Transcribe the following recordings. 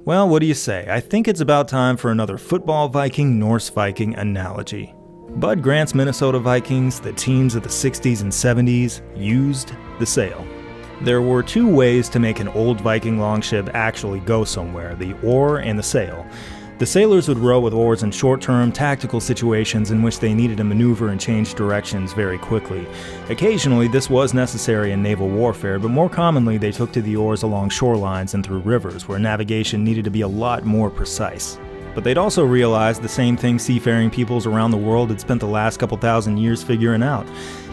Well, what do you say? I think it's about time for another football Viking, Norse Viking analogy. Bud Grant's Minnesota Vikings, the teams of the 60s and 70s, used the sail. There were two ways to make an old Viking longship actually go somewhere, the oar and the sail. The sailors would row with oars in short-term, tactical situations in which they needed to maneuver and change directions very quickly. Occasionally, this was necessary in naval warfare, but more commonly they took to the oars along shorelines and through rivers, where navigation needed to be a lot more precise. But they'd also realized the same thing seafaring peoples around the world had spent the last couple thousand years figuring out.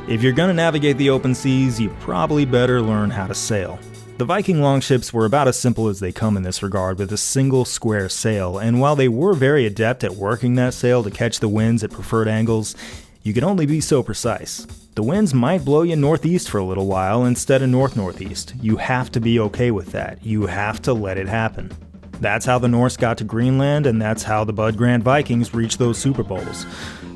If you're gonna navigate the open seas, you probably better learn how to sail. The Viking longships were about as simple as they come in this regard, with a single square sail, and while they were very adept at working that sail to catch the winds at preferred angles, you can only be so precise. The winds might blow you northeast for a little while instead of north-northeast. You have to be okay with that. You have to let it happen. That's how the Norse got to Greenland, and that's how the Bud Grant Vikings reached those Super Bowls.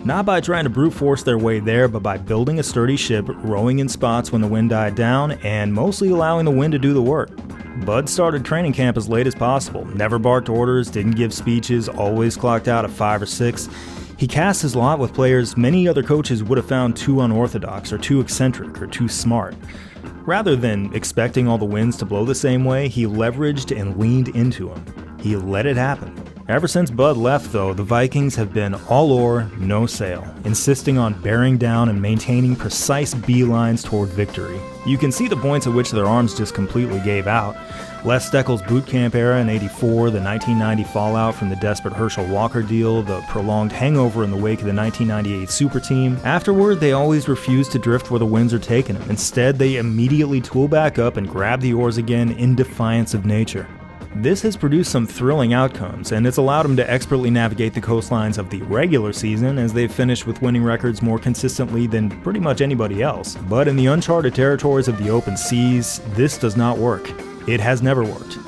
Not by trying to brute force their way there, but by building a sturdy ship, rowing in spots when the wind died down, and mostly allowing the wind to do the work. Bud started training camp as late as possible, never barked orders, didn't give speeches, always clocked out at 5 or 6. He cast his lot with players many other coaches would have found too unorthodox or too eccentric or too smart. Rather than expecting all the winds to blow the same way, he leveraged and leaned into them. He let it happen. Ever since Bud left, though, the Vikings have been all oar, no sail, insisting on bearing down and maintaining precise beelines toward victory. You can see the points at which their arms just completely gave out. Les Steckel's boot camp era in '84, the 1990 fallout from the desperate Herschel Walker deal, the prolonged hangover in the wake of the 1998 super team. Afterward, they always refuse to drift where the winds are taking them. Instead, they immediately tool back up and grab the oars again in defiance of nature. This has produced some thrilling outcomes, and it's allowed them to expertly navigate the coastlines of the regular season as they've finished with winning records more consistently than pretty much anybody else. But in the uncharted territories of the open seas, this does not work. It has never worked.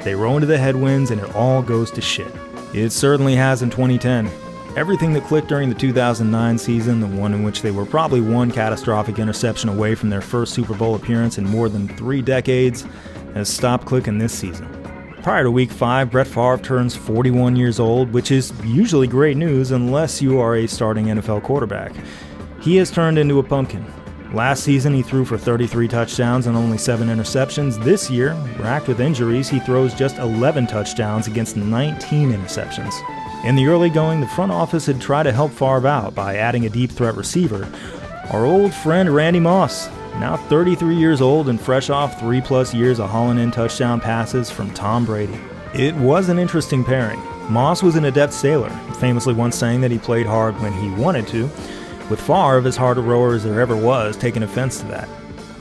They row into the headwinds and it all goes to shit. It certainly has in 2010. Everything that clicked during the 2009 season, the one in which they were probably one catastrophic interception away from their first Super Bowl appearance in more than 3 decades, has stopped clicking this season. Prior to Week 5, Brett Favre turns 41 years old, which is usually great news unless you are a starting NFL quarterback. He has turned into a pumpkin. Last season, he threw for 33 touchdowns and only 7 interceptions. This year, racked with injuries, he throws just 11 touchdowns against 19 interceptions. In the early going, the front office had tried to help Favre out by adding a deep threat receiver. Our old friend Randy Moss, now 33 years old and fresh off 3+ years of hauling in touchdown passes from Tom Brady. It was an interesting pairing. Moss was an adept sailor, famously once saying that he played hard when he wanted to, with Favre, as hard a rower as there ever was, taking offense to that.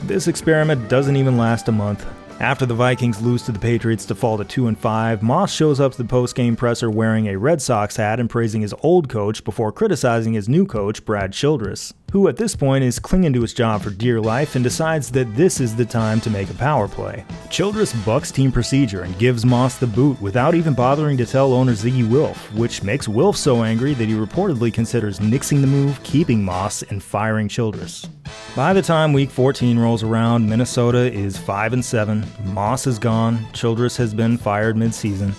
This experiment doesn't even last a month. After the Vikings lose to the Patriots to fall to 2-5, Moss shows up to the post-game presser wearing a Red Sox hat and praising his old coach before criticizing his new coach, Brad Childress, who at this point is clinging to his job for dear life and decides that this is the time to make a power play. Childress bucks team procedure and gives Moss the boot without even bothering to tell owner Ziggy Wilf, which makes Wilf so angry that he reportedly considers nixing the move, keeping Moss, and firing Childress. By the time Week 14 rolls around, Minnesota is 5-7, Moss is gone, Childress has been fired mid-season.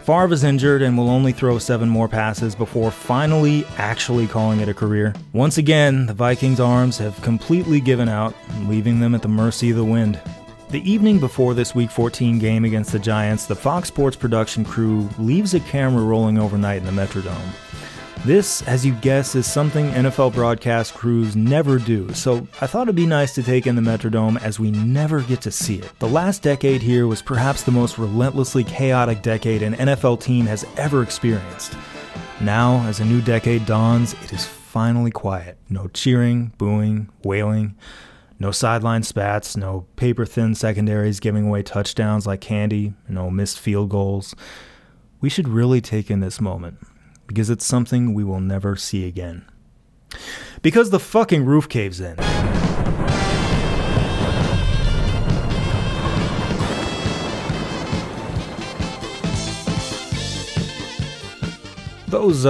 Favre is injured and will only throw 7 more passes before finally actually calling it a career. Once again, the Vikings' arms have completely given out, leaving them at the mercy of the wind. The evening before this Week 14 game against the Giants, the Fox Sports production crew leaves a camera rolling overnight in the Metrodome. This, as you'd guess, is something NFL broadcast crews never do, so I thought it'd be nice to take in the Metrodome as we never get to see it. The last decade here was perhaps the most relentlessly chaotic decade an NFL team has ever experienced. Now, as a new decade dawns, it is finally quiet. No cheering, booing, wailing, no sideline spats, no paper-thin secondaries giving away touchdowns like candy, no missed field goals. We should really take in this moment, because it's something we will never see again. Because the fucking roof caves in. Those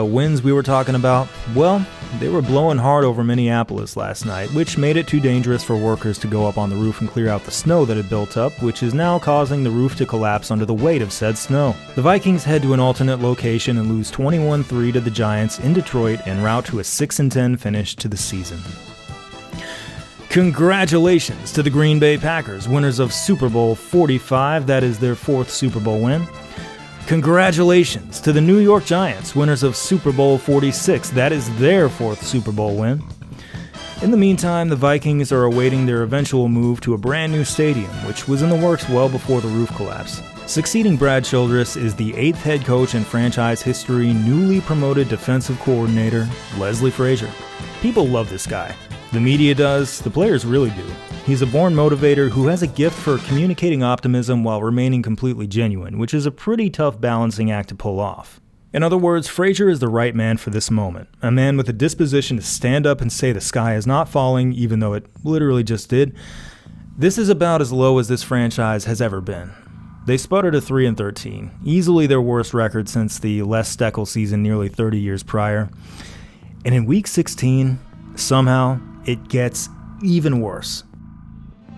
winds we were talking about, well, They were blowing hard over Minneapolis last night, which made it too dangerous for workers to go up on the roof and clear out the snow that had built up, which is now causing the roof to collapse under the weight of said snow. The Vikings head to an alternate location and lose 21-3 to the Giants in Detroit en route to a 6-10 finish to the season. Congratulations to the Green Bay Packers, winners of Super Bowl 45, that is their 4th Super Bowl win. Congratulations to the New York Giants, winners of Super Bowl 46, that is their 4th Super Bowl win. In the meantime, the Vikings are awaiting their eventual move to a brand new stadium, which was in the works well before the roof collapse. Succeeding Brad Childress is the 8th head coach in franchise history, newly promoted defensive coordinator, Leslie Frazier. People love this guy. The media does, the players really do. He's a born motivator who has a gift for communicating optimism while remaining completely genuine, which is a pretty tough balancing act to pull off. In other words, Frazier is the right man for this moment, a man with a disposition to stand up and say the sky is not falling, even though it literally just did. This is about as low as this franchise has ever been. They sputtered to 3-13, easily their worst record since the Les Steckel season nearly 30 years prior. And in Week 16, somehow, it gets even worse.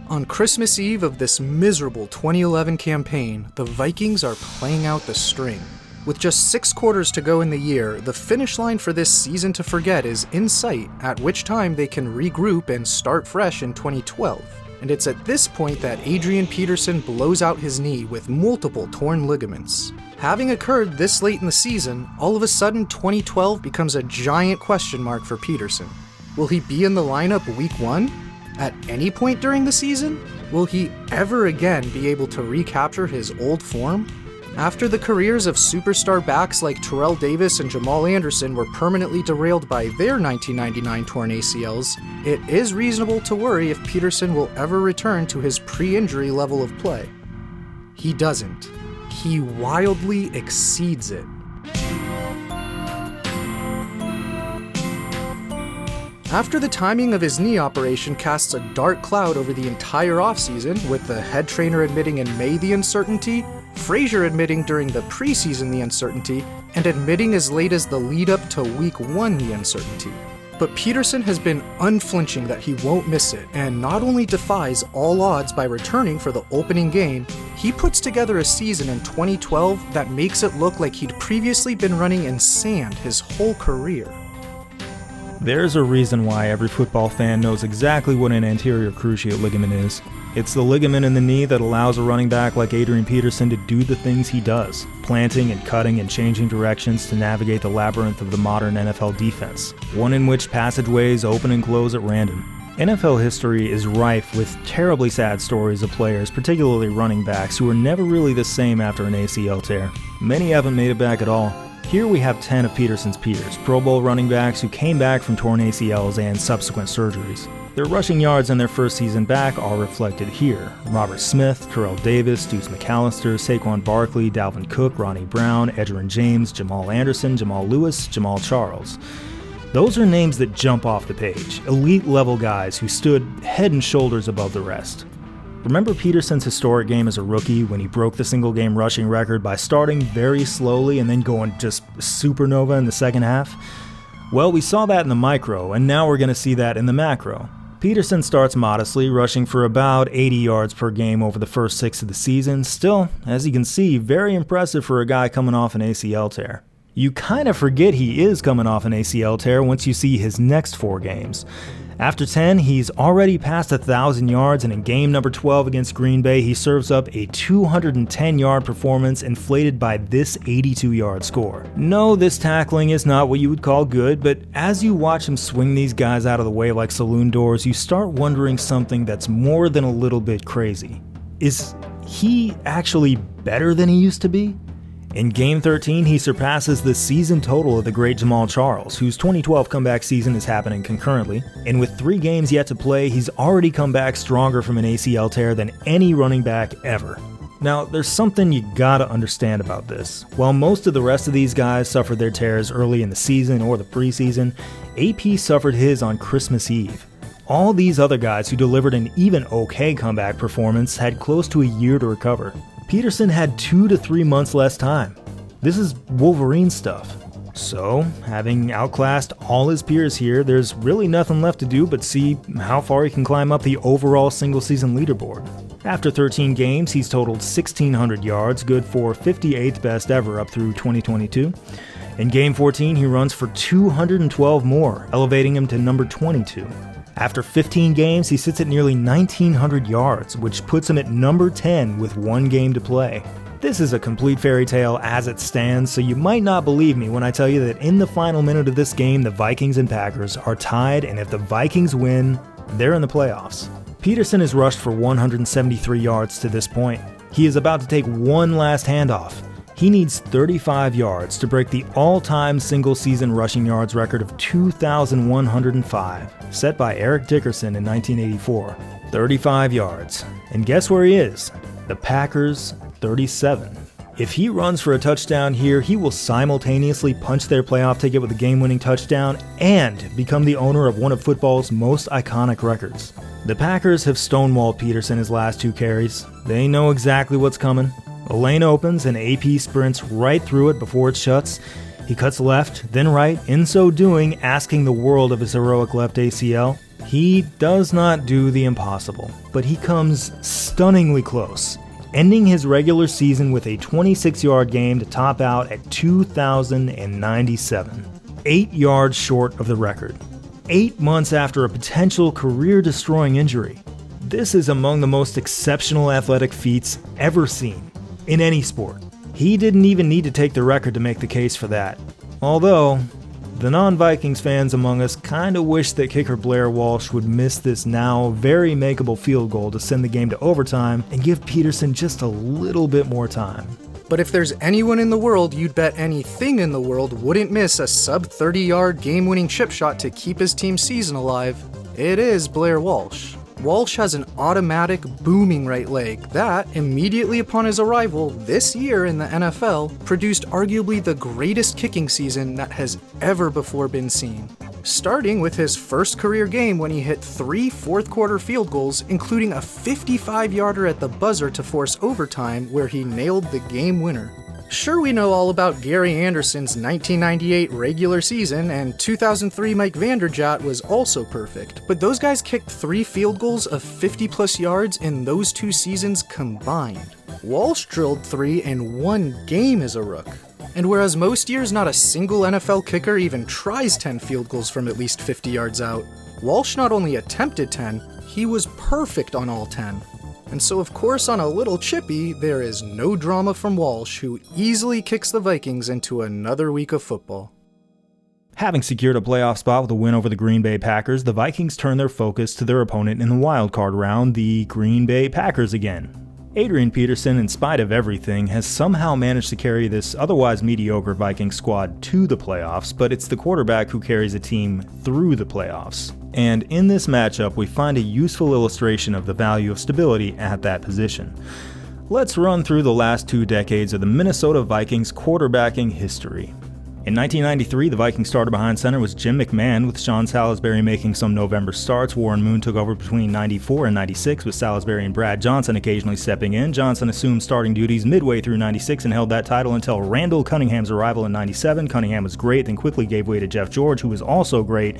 On Christmas Eve of this miserable 2011 campaign, the Vikings are playing out the string. With just 6 quarters to go in the year, the finish line for this season to forget is in sight, at which time they can regroup and start fresh in 2012. And it's at this point that Adrian Peterson blows out his knee with multiple torn ligaments. Having occurred this late in the season, all of a sudden 2012 becomes a giant question mark for Peterson. Will he be in the lineup Week 1? At any point during the season? Will he ever again be able to recapture his old form? After the careers of superstar backs like Terrell Davis and Jamal Anderson were permanently derailed by their 1999 torn ACLs, it is reasonable to worry if Peterson will ever return to his pre-injury level of play. He doesn't. He wildly exceeds it. After the timing of his knee operation casts a dark cloud over the entire offseason, with the head trainer admitting in May the uncertainty, Frazier admitting during the preseason the uncertainty, and admitting as late as the lead-up to Week 1 the uncertainty. But Peterson has been unflinching that he won't miss it, and not only defies all odds by returning for the opening game, he puts together a season in 2012 that makes it look like he'd previously been running in sand his whole career. There's a reason why every football fan knows exactly what an anterior cruciate ligament is. It's the ligament in the knee that allows a running back like Adrian Peterson to do the things he does, planting and cutting and changing directions to navigate the labyrinth of the modern NFL defense, one in which passageways open and close at random. NFL history is rife with terribly sad stories of players, particularly running backs, who are never really the same after an ACL tear. Many haven't made it back at all. Here we have 10 of Peterson's peers, Pro Bowl running backs who came back from torn ACLs and subsequent surgeries. Their rushing yards in their first season back are reflected here. Robert Smith, Terrell Davis, Deuce McAllister, Saquon Barkley, Dalvin Cook, Ronnie Brown, Edgerrin James, Jamal Anderson, Jamal Lewis, Jamal Charles. Those are names that jump off the page, elite level guys who stood head and shoulders above the rest. Remember Peterson's historic game as a rookie when he broke the single-game rushing record by starting very slowly and then going just supernova in the second half? Well, we saw that in the micro, and now we're going to see that in the macro. Peterson starts modestly, rushing for about 80 yards per game over the first 6 of the season. Still, as you can see, very impressive for a guy coming off an ACL tear. You kind of forget he is coming off an ACL tear once you see his next 4 games. After 10, he's already passed 1,000 yards, and in game number 12 against Green Bay, he serves up a 210-yard performance inflated by this 82-yard score. No, this tackling is not what you would call good, but as you watch him swing these guys out of the way like saloon doors, you start wondering something that's more than a little bit crazy. Is he actually better than he used to be? In Game 13, he surpasses the season total of the great Jamal Charles, whose 2012 comeback season is happening concurrently, and with 3 games yet to play, he's already come back stronger from an ACL tear than any running back ever. Now, there's something you gotta understand about this. While most of the rest of these guys suffered their tears early in the season or the preseason, AP suffered his on Christmas Eve. All these other guys who delivered an even okay comeback performance had close to a year to recover. Peterson had 2 to 3 months less time. This is Wolverine stuff. So, having outclassed all his peers here, there's really nothing left to do but see how far he can climb up the overall single-season leaderboard. After 13 games, he's totaled 1,600 yards, good for 58th best ever up through 2022. In Game 14, he runs for 212 more, elevating him to number 22. After 15 games, he sits at nearly 1,900 yards, which puts him at number 10 with one game to play. This is a complete fairy tale as it stands, so you might not believe me when I tell you that in the final minute of this game, the Vikings and Packers are tied, and if the Vikings win, they're in the playoffs. Peterson has rushed for 173 yards to this point. He is about to take one last handoff. He needs 35 yards to break the all-time single-season rushing yards record of 2,105, set by Eric Dickerson in 1984. 35 yards. And guess where he is? The Packers' 37. If he runs for a touchdown here, he will simultaneously punch their playoff ticket with a game-winning touchdown and become the owner of one of football's most iconic records. The Packers have stonewalled Peterson his last two carries. They know exactly what's coming. A lane opens and AP sprints right through it before it shuts. He cuts left, then right, in so doing asking the world of his heroic left ACL. He does not do the impossible, but he comes stunningly close, ending his regular season with a 26-yard game to top out at 2,097. 8 yards short of the record. 8 months after a potential career-destroying injury. This is among the most exceptional athletic feats ever seen in any sport. He didn't even need to take the record to make the case for that. Although, the non-Vikings fans among us kinda wish that kicker Blair Walsh would miss this now very makeable field goal to send the game to overtime and give Peterson just a little bit more time. But if there's anyone in the world you'd bet anything in the world wouldn't miss a sub-30-yard game-winning chip shot to keep his team's season alive, it is Blair Walsh. Walsh has an automatic, booming right leg that, immediately upon his arrival this year in the NFL, produced arguably the greatest kicking season that has ever before been seen. Starting with his first career game when he hit 3 fourth-quarter field goals, including a 55-yarder at the buzzer to force overtime where he nailed the game winner. Sure, we know all about Gary Anderson's 1998 regular season, and 2003 Mike Vanderjagt was also perfect, but those guys kicked 3 field goals of 50-plus yards in those 2 seasons combined. Walsh drilled 3 in 1 game as a Rook. And whereas most years not a single NFL kicker even tries 10 field goals from at least 50 yards out, Walsh not only attempted 10, he was perfect on all 10. And so of course on a little chippy, there is no drama from Walsh, who easily kicks the Vikings into another week of football. Having secured a playoff spot with a win over the Green Bay Packers, the Vikings turn their focus to their opponent in the wildcard round, the Green Bay Packers again. Adrian Peterson, in spite of everything, has somehow managed to carry this otherwise mediocre Vikings squad to the playoffs, but it's the quarterback who carries a team through the playoffs. And in this matchup, we find a useful illustration of the value of stability at that position. Let's run through the last 2 decades of the Minnesota Vikings quarterbacking history. In 1993, the Vikings starter behind center was Jim McMahon, with Sean Salisbury making some November starts. Warren Moon took over between 94 and 96, with Salisbury and Brad Johnson occasionally stepping in. Johnson assumed starting duties midway through 96 and held that title until Randall Cunningham's arrival in 97. Cunningham was great, then quickly gave way to Jeff George, who was also great,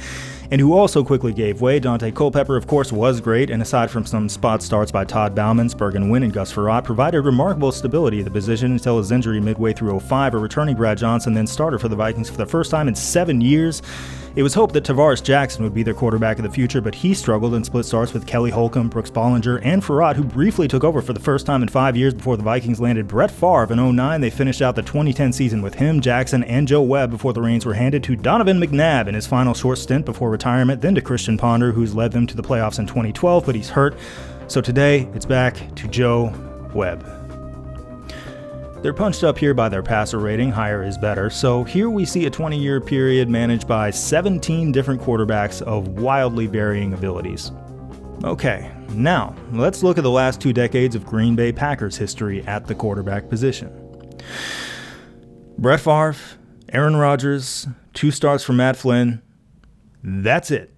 and who also quickly gave way. Dante Culpepper, of course, was great, and aside from some spot starts by Todd Bauman, Spurgeon Wynn, and Gus Frerotte, provided remarkable stability at the position until his injury midway through 05. A returning Brad Johnson then started for the Vikings for the first time in 7 years. It was hoped that Tavares Jackson would be their quarterback of the future, but he struggled and split starts with Kelly Holcomb, Brooks Bollinger, and Frerotte, who briefly took over for the first time in 5 years before the Vikings landed Brett Favre in 09. They finished out the 2010 season with him, Jackson, and Joe Webb before the reins were handed to Donovan McNabb in his final short stint before retirement, then to Christian Ponder, who's led them to the playoffs in 2012, but he's hurt. So today, it's back to Joe Webb. They're punched up here by their passer rating, higher is better, so here we see a 20-year period managed by 17 different quarterbacks of wildly varying abilities. Okay, now let's look at the last 2 decades of Green Bay Packers history at the quarterback position. Brett Favre, Aaron Rodgers, 2 starts from Matt Flynn. That's it.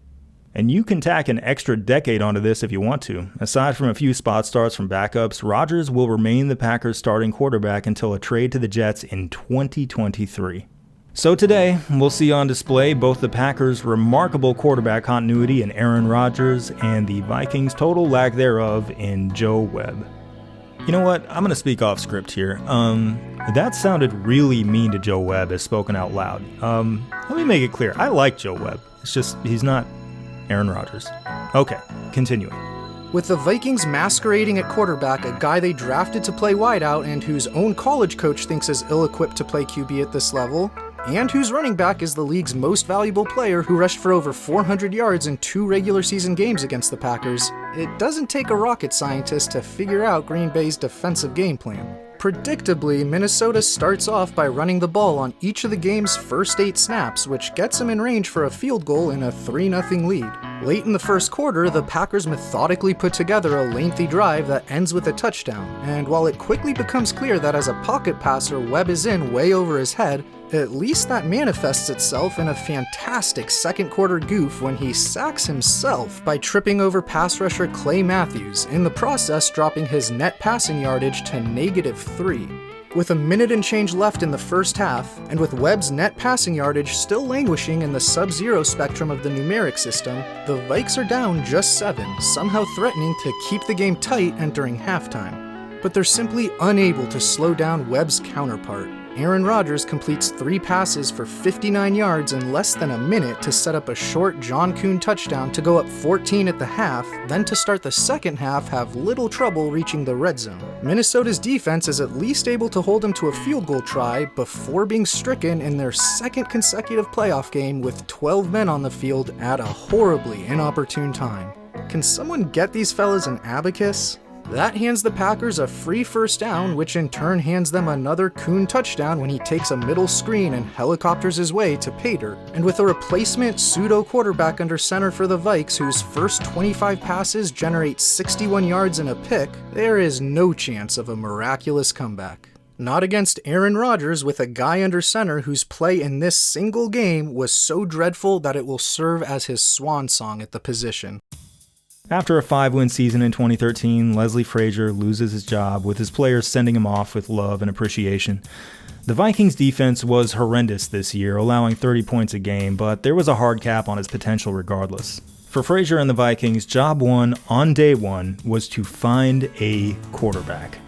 And you can tack an extra decade onto this if you want to. Aside from a few spot starts from backups, Rodgers will remain the Packers' starting quarterback until a trade to the Jets in 2023. So today, we'll see on display both the Packers' remarkable quarterback continuity in Aaron Rodgers and the Vikings' total lack thereof in Joe Webb. You know what? I'm going to speak off script here. That sounded really mean to Joe Webb as spoken out loud. Let me make it clear. I like Joe Webb. It's just he's not Aaron Rodgers. Okay, continuing. With the Vikings masquerading at quarterback a guy they drafted to play wideout and whose own college coach thinks is ill-equipped to play QB at this level, and whose running back is the league's most valuable player who rushed for over 400 yards in 2 regular season games against the Packers, it doesn't take a rocket scientist to figure out Green Bay's defensive game plan. Predictably, Minnesota starts off by running the ball on each of the game's first 8 snaps, which gets them in range for a field goal in a 3-0 lead. Late in the first quarter, the Packers methodically put together a lengthy drive that ends with a touchdown, and while it quickly becomes clear that as a pocket passer Webb is in way over his head, at least that manifests itself in a fantastic second quarter goof when he sacks himself by tripping over pass rusher Clay Matthews, in the process dropping his net passing yardage to -3. With a minute and change left in the first half, and with Webb's net passing yardage still languishing in the sub-zero spectrum of the numeric system, the Vikes are down just 7, somehow threatening to keep the game tight entering halftime. But they're simply unable to slow down Webb's counterpart. Aaron Rodgers completes 3 passes for 59 yards in less than a minute to set up a short John Kuhn touchdown to go up 14 at the half, then to start the second half have little trouble reaching the red zone. Minnesota's defense is at least able to hold him to a field goal try before being stricken in their second consecutive playoff game with 12 men on the field at a horribly inopportune time. Can someone get these fellas an abacus? That hands the Packers a free first down, which in turn hands them another Kuhn touchdown when he takes a middle screen and helicopters his way to Pater. And with a replacement pseudo-quarterback under center for the Vikes, whose first 25 passes generate 61 yards and a pick, there is no chance of a miraculous comeback. Not against Aaron Rodgers with a guy under center whose play in this single game was so dreadful that it will serve as his swan song at the position. After a 5-win season in 2013, Leslie Frazier loses his job, with his players sending him off with love and appreciation. The Vikings' defense was horrendous this year, allowing 30 points a game, but there was a hard cap on his potential regardless. For Frazier and the Vikings, job 1 on day 1 was to find a quarterback.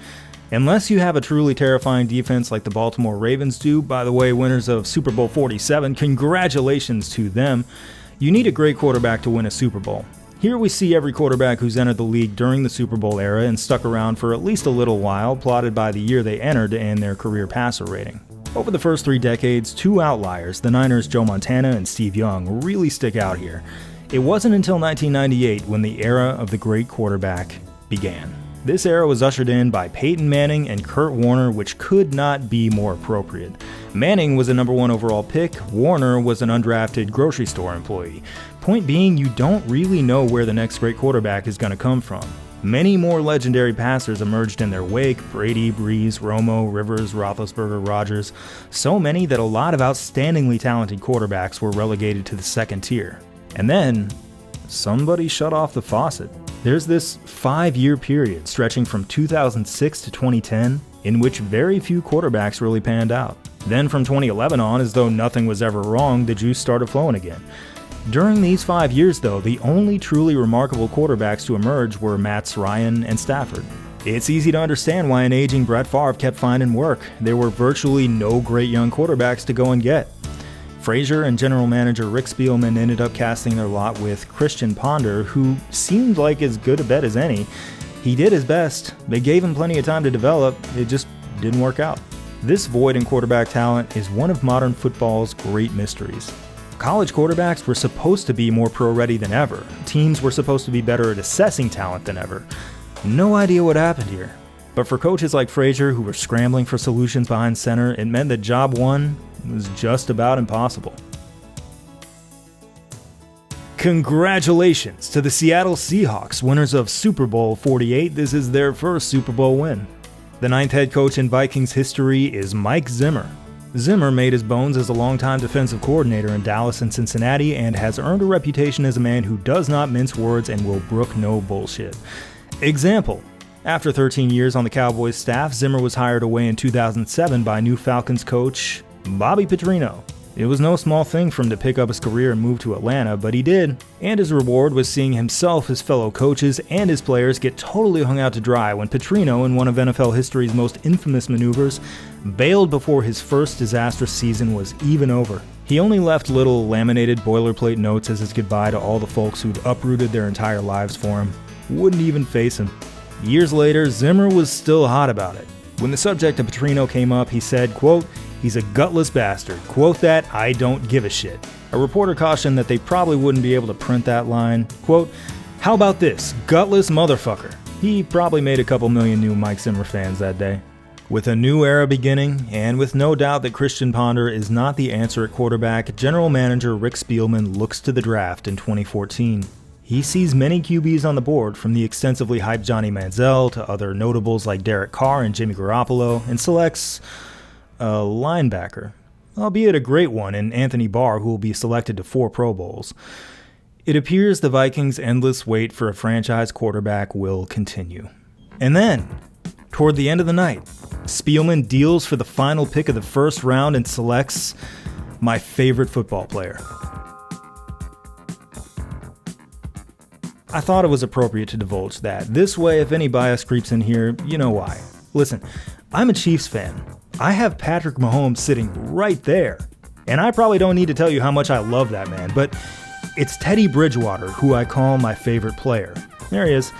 Unless you have a truly terrifying defense like the Baltimore Ravens do, by the way, winners of Super Bowl 47, congratulations to them, you need a great quarterback to win a Super Bowl. Here we see every quarterback who's entered the league during the Super Bowl era and stuck around for at least a little while, plotted by the year they entered and their career passer rating. Over the first 3 decades, 2 outliers, the Niners' Joe Montana and Steve Young, really stick out here. It wasn't until 1998 when the era of the great quarterback began. This era was ushered in by Peyton Manning and Kurt Warner, which could not be more appropriate. Manning was a number 1 overall pick, Warner was an undrafted grocery store employee. Point being, you don't really know where the next great quarterback is going to come from. Many more legendary passers emerged in their wake: Brady, Breeze, Romo, Rivers, Roethlisberger, Rodgers. So many that a lot of outstandingly talented quarterbacks were relegated to the second tier. And then, somebody shut off the faucet. There's this 5-year period stretching from 2006 to 2010 in which very few quarterbacks really panned out. Then from 2011 on, as though nothing was ever wrong, the juice started flowing again. During these 5 years, though, the only truly remarkable quarterbacks to emerge were Matt Ryan and Stafford. It's easy to understand why an aging Brett Favre kept finding work. There were virtually no great young quarterbacks to go and get. Frazier and general manager Rick Spielman ended up casting their lot with Christian Ponder, who seemed like as good a bet as any. He did his best. They gave him plenty of time to develop. It just didn't work out. This void in quarterback talent is one of modern football's great mysteries. College quarterbacks were supposed to be more pro-ready than ever. Teams were supposed to be better at assessing talent than ever. No idea what happened here. But for coaches like Frazier, who were scrambling for solutions behind center, it meant that job 1 was just about impossible. Congratulations to the Seattle Seahawks, winners of Super Bowl 48. This is their first Super Bowl win. The 9th head coach in Vikings history is Mike Zimmer. Zimmer made his bones as a longtime defensive coordinator in Dallas and Cincinnati and has earned a reputation as a man who does not mince words and will brook no bullshit. Example: after 13 years on the Cowboys staff, Zimmer was hired away in 2007 by new Falcons coach Bobby Petrino. It was no small thing for him to pick up his career and move to Atlanta, but he did. And his reward was seeing himself, his fellow coaches, and his players get totally hung out to dry when Petrino, in one of NFL history's most infamous maneuvers, bailed before his first disastrous season was even over. He only left little laminated boilerplate notes as his goodbye to all the folks who'd uprooted their entire lives for him. Wouldn't even face him. Years later, Zimmer was still hot about it. When the subject of Petrino came up, he said, quote, "He's a gutless bastard. Quote that, I don't give a shit." A reporter cautioned that they probably wouldn't be able to print that line. Quote, "How about this, gutless motherfucker?" He probably made a couple million new Mike Zimmer fans that day. With a new era beginning, and with no doubt that Christian Ponder is not the answer at quarterback, general manager Rick Spielman looks to the draft in 2014. He sees many QBs on the board, from the extensively hyped Johnny Manziel to other notables like Derek Carr and Jimmy Garoppolo, and selects a linebacker, albeit a great one in Anthony Barr, who will be selected to 4 Pro Bowls. It appears the Vikings' endless wait for a franchise quarterback will continue. And then, toward the end of the night, Spielman deals for the final pick of the first round and selects my favorite football player. I thought it was appropriate to divulge that. This way, if any bias creeps in here, you know why. Listen, I'm a Chiefs fan. I have Patrick Mahomes sitting right there. And I probably don't need to tell you how much I love that man, but it's Teddy Bridgewater who I call my favorite player. There he is.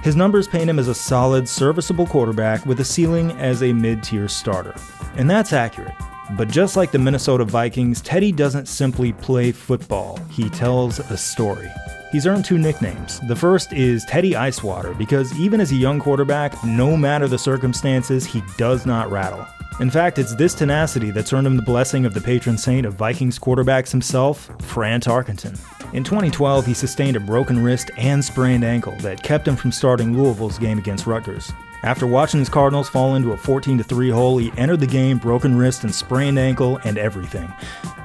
His numbers paint him as a solid, serviceable quarterback with a ceiling as a mid-tier starter. And that's accurate. But just like the Minnesota Vikings, Teddy doesn't simply play football. He tells a story. He's earned 2 nicknames. The first is Teddy Icewater, because even as a young quarterback, no matter the circumstances, he does not rattle. In fact, it's this tenacity that's earned him the blessing of the patron saint of Vikings quarterbacks himself, Fran Tarkenton. In 2012, he sustained a broken wrist and sprained ankle that kept him from starting Louisville's game against Rutgers. After watching his Cardinals fall into a 14-3 hole, he entered the game broken wrist and sprained ankle and everything.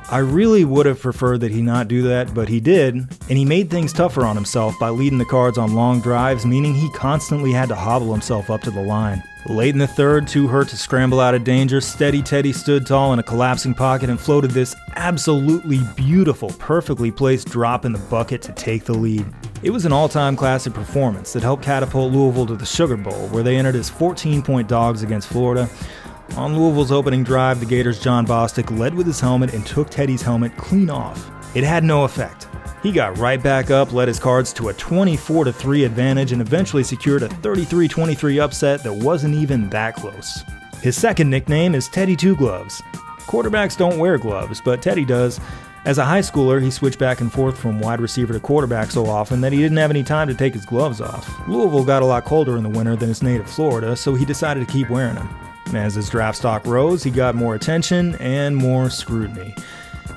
I really would have preferred that he not do that, but he did, and he made things tougher on himself by leading the Cards on long drives, meaning he constantly had to hobble himself up to the line. Late in the third, too hurt to scramble out of danger, steady Teddy stood tall in a collapsing pocket and floated this absolutely beautiful, perfectly placed drop in the bucket to take the lead. It was an all-time classic performance that helped catapult Louisville to the Sugar Bowl, where they entered as 14-point dogs against Florida. On Louisville's opening drive, the Gators' Jon Bois led with his helmet and took Teddy's helmet clean off. It had no effect. He got right back up, led his Cards to a 24-3 advantage, and eventually secured a 33-23 upset that wasn't even that close. His second nickname is Teddy Two Gloves. Quarterbacks don't wear gloves, but Teddy does. As a high schooler, he switched back and forth from wide receiver to quarterback so often that he didn't have any time to take his gloves off. Louisville got a lot colder in the winter than his native Florida, so he decided to keep wearing them. As his draft stock rose, he got more attention and more scrutiny.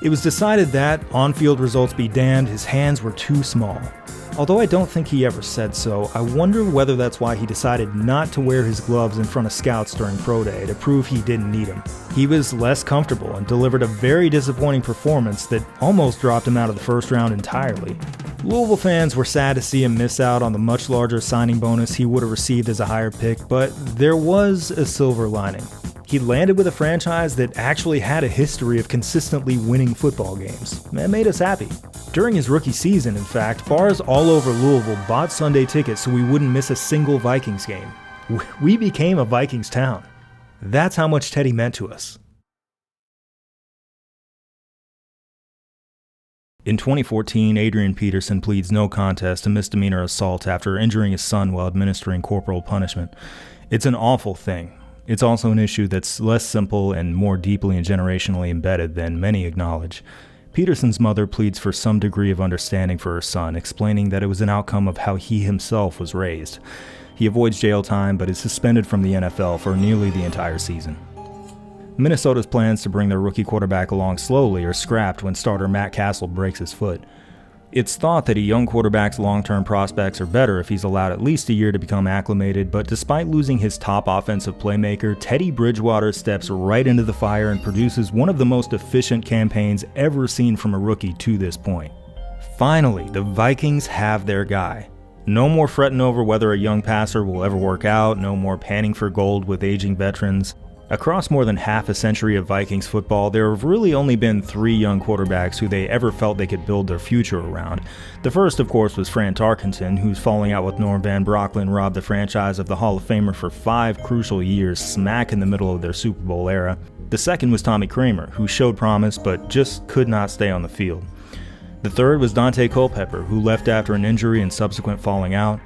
It was decided that, on-field results be damned, his hands were too small. Although I don't think he ever said so, I wonder whether that's why he decided not to wear his gloves in front of scouts during Pro Day to prove he didn't need them. He was less comfortable and delivered a very disappointing performance that almost dropped him out of the first round entirely. Louisville fans were sad to see him miss out on the much larger signing bonus he would have received as a higher pick, but there was a silver lining. He landed with a franchise that actually had a history of consistently winning football games. That made us happy. During his rookie season, in fact, bars all over Louisville bought Sunday tickets so we wouldn't miss a single Vikings game. We became a Vikings town. That's how much Teddy meant to us. In 2014, Adrian Peterson pleads no contest to misdemeanor assault after injuring his son while administering corporal punishment. It's an awful thing. It's also an issue that's less simple and more deeply and generationally embedded than many acknowledge. Peterson's mother pleads for some degree of understanding for her son, explaining that it was an outcome of how he himself was raised. He avoids jail time but is suspended from the NFL for nearly the entire season. Minnesota's plans to bring their rookie quarterback along slowly are scrapped when starter Matt Castle breaks his foot. It's thought that a young quarterback's long-term prospects are better if he's allowed at least a year to become acclimated, but despite losing his top offensive playmaker, Teddy Bridgewater steps right into the fire and produces one of the most efficient campaigns ever seen from a rookie to this point. Finally, the Vikings have their guy. No more fretting over whether a young passer will ever work out, no more panning for gold with aging veterans. Across more than half a century of Vikings football, there have really only been 3 young quarterbacks who they ever felt they could build their future around. The first, of course, was Fran Tarkenton, whose falling out with Norm Van Brocklin robbed the franchise of the Hall of Famer for 5 crucial years, smack in the middle of their Super Bowl era. The second was Tommy Kramer, who showed promise but just could not stay on the field. The third was Dante Culpepper, who left after an injury and subsequent falling out.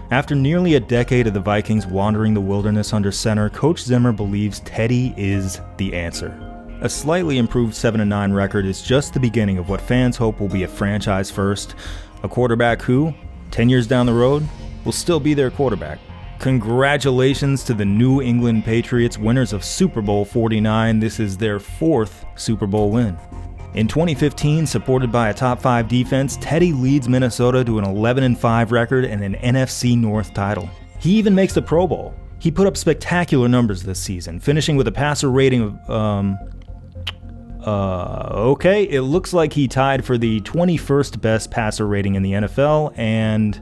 After nearly a decade of the Vikings wandering the wilderness under center, Coach Zimmer believes Teddy is the answer. A slightly improved 7-9 record is just the beginning of what fans hope will be a franchise first, a quarterback who, 10 years down the road, will still be their quarterback. Congratulations to the New England Patriots, winners of Super Bowl 49. This is their 4th Super Bowl win. In 2015, supported by a top 5 defense, Teddy leads Minnesota to an 11-5 record and an NFC North title. He even makes the Pro Bowl. He put up spectacular numbers this season, finishing with a passer rating of, it looks like he tied for the 21st best passer rating in the NFL, and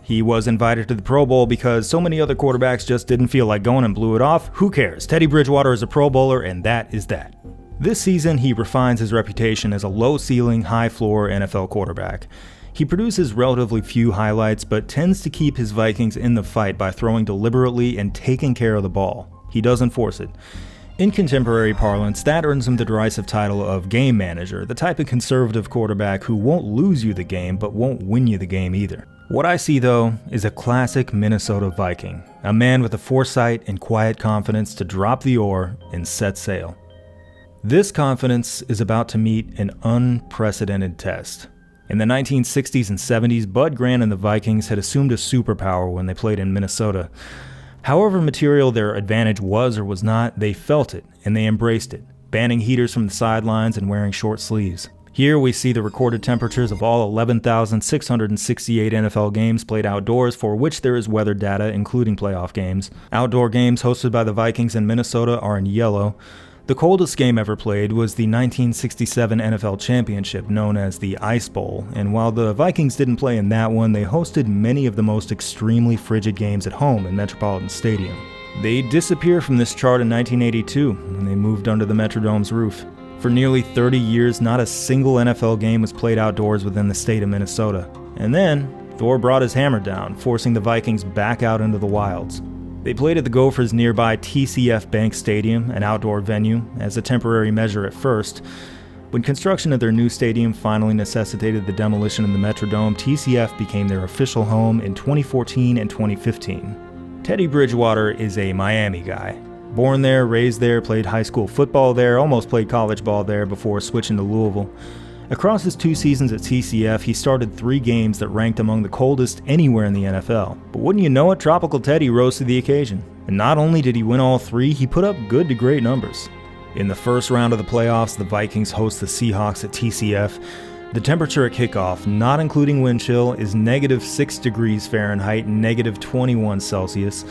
he was invited to the Pro Bowl because so many other quarterbacks just didn't feel like going and blew it off. Who cares? Teddy Bridgewater is a Pro Bowler, and that is that. This season, he refines his reputation as a low-ceiling, high-floor NFL quarterback. He produces relatively few highlights, but tends to keep his Vikings in the fight by throwing deliberately and taking care of the ball. He doesn't force it. In contemporary parlance, that earns him the derisive title of game manager, the type of conservative quarterback who won't lose you the game, but won't win you the game either. What I see, though, is a classic Minnesota Viking, a man with the foresight and quiet confidence to drop the oar and set sail. This confidence is about to meet an unprecedented test. In the 1960s and 70s, Bud Grant and the Vikings had assumed a superpower when they played in Minnesota. However material their advantage was or was not, they felt it, and they embraced it, banning heaters from the sidelines and wearing short sleeves. Here we see the recorded temperatures of all 11,668 NFL games played outdoors, for which there is weather data, including playoff games. Outdoor games hosted by the Vikings in Minnesota are in yellow. The coldest game ever played was the 1967 NFL Championship, known as the Ice Bowl, and while the Vikings didn't play in that one, they hosted many of the most extremely frigid games at home in Metropolitan Stadium. They disappear from this chart in 1982, when they moved under the Metrodome's roof. For nearly 30 years, not a single NFL game was played outdoors within the state of Minnesota. And then, Thor brought his hammer down, forcing the Vikings back out into the wilds. They played at the Gophers' nearby TCF Bank Stadium, an outdoor venue, as a temporary measure at first. When construction of their new stadium finally necessitated the demolition of the Metrodome, TCF became their official home in 2014 and 2015. Teddy Bridgewater is a Miami guy. Born there, raised there, played high school football there, almost played college ball there before switching to Louisville. Across his 2 seasons at TCF, he started 3 games that ranked among the coldest anywhere in the NFL. But wouldn't you know it, Tropical Teddy rose to the occasion. And not only did he win all 3, he put up good to great numbers. In the first round of the playoffs, the Vikings host the Seahawks at TCF. The temperature at kickoff, not including wind chill, is -6 degrees Fahrenheit, -21 Celsius.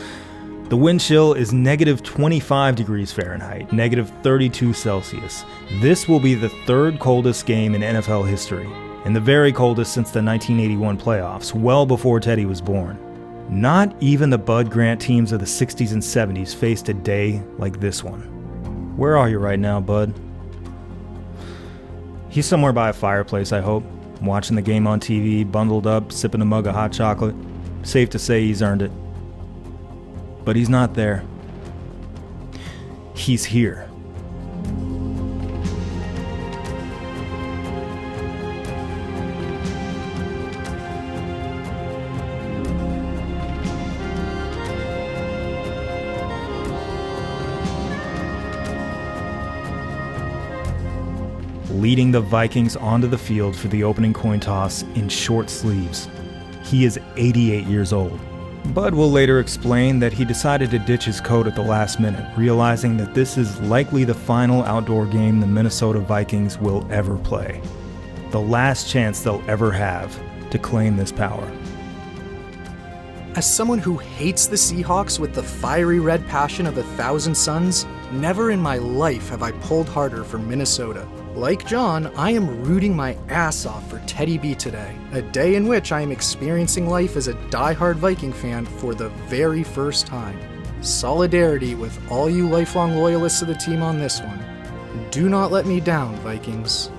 The wind chill is -25 degrees Fahrenheit, -32 Celsius. This will be the 3rd coldest game in NFL history, and the very coldest since the 1981 playoffs, well before Teddy was born. Not even the Bud Grant teams of the 60s and 70s faced a day like this one. Where are you right now, Bud? He's somewhere by a fireplace, I hope, watching the game on TV, bundled up, sipping a mug of hot chocolate. Safe to say he's earned it. But he's not there. He's here. Leading the Vikings onto the field for the opening coin toss in short sleeves. He is 88 years old. Bud will later explain that he decided to ditch his coat at the last minute, realizing that this is likely the final outdoor game the Minnesota Vikings will ever play. The last chance they'll ever have to claim this power. As someone who hates the Seahawks with the fiery red passion of 1,000 suns, never in my life have I pulled harder for Minnesota. Like John, I am rooting my ass off for Teddy B today, a day in which I am experiencing life as a diehard Viking fan for the very first time. Solidarity with all you lifelong loyalists of the team on this one. Do not let me down, Vikings.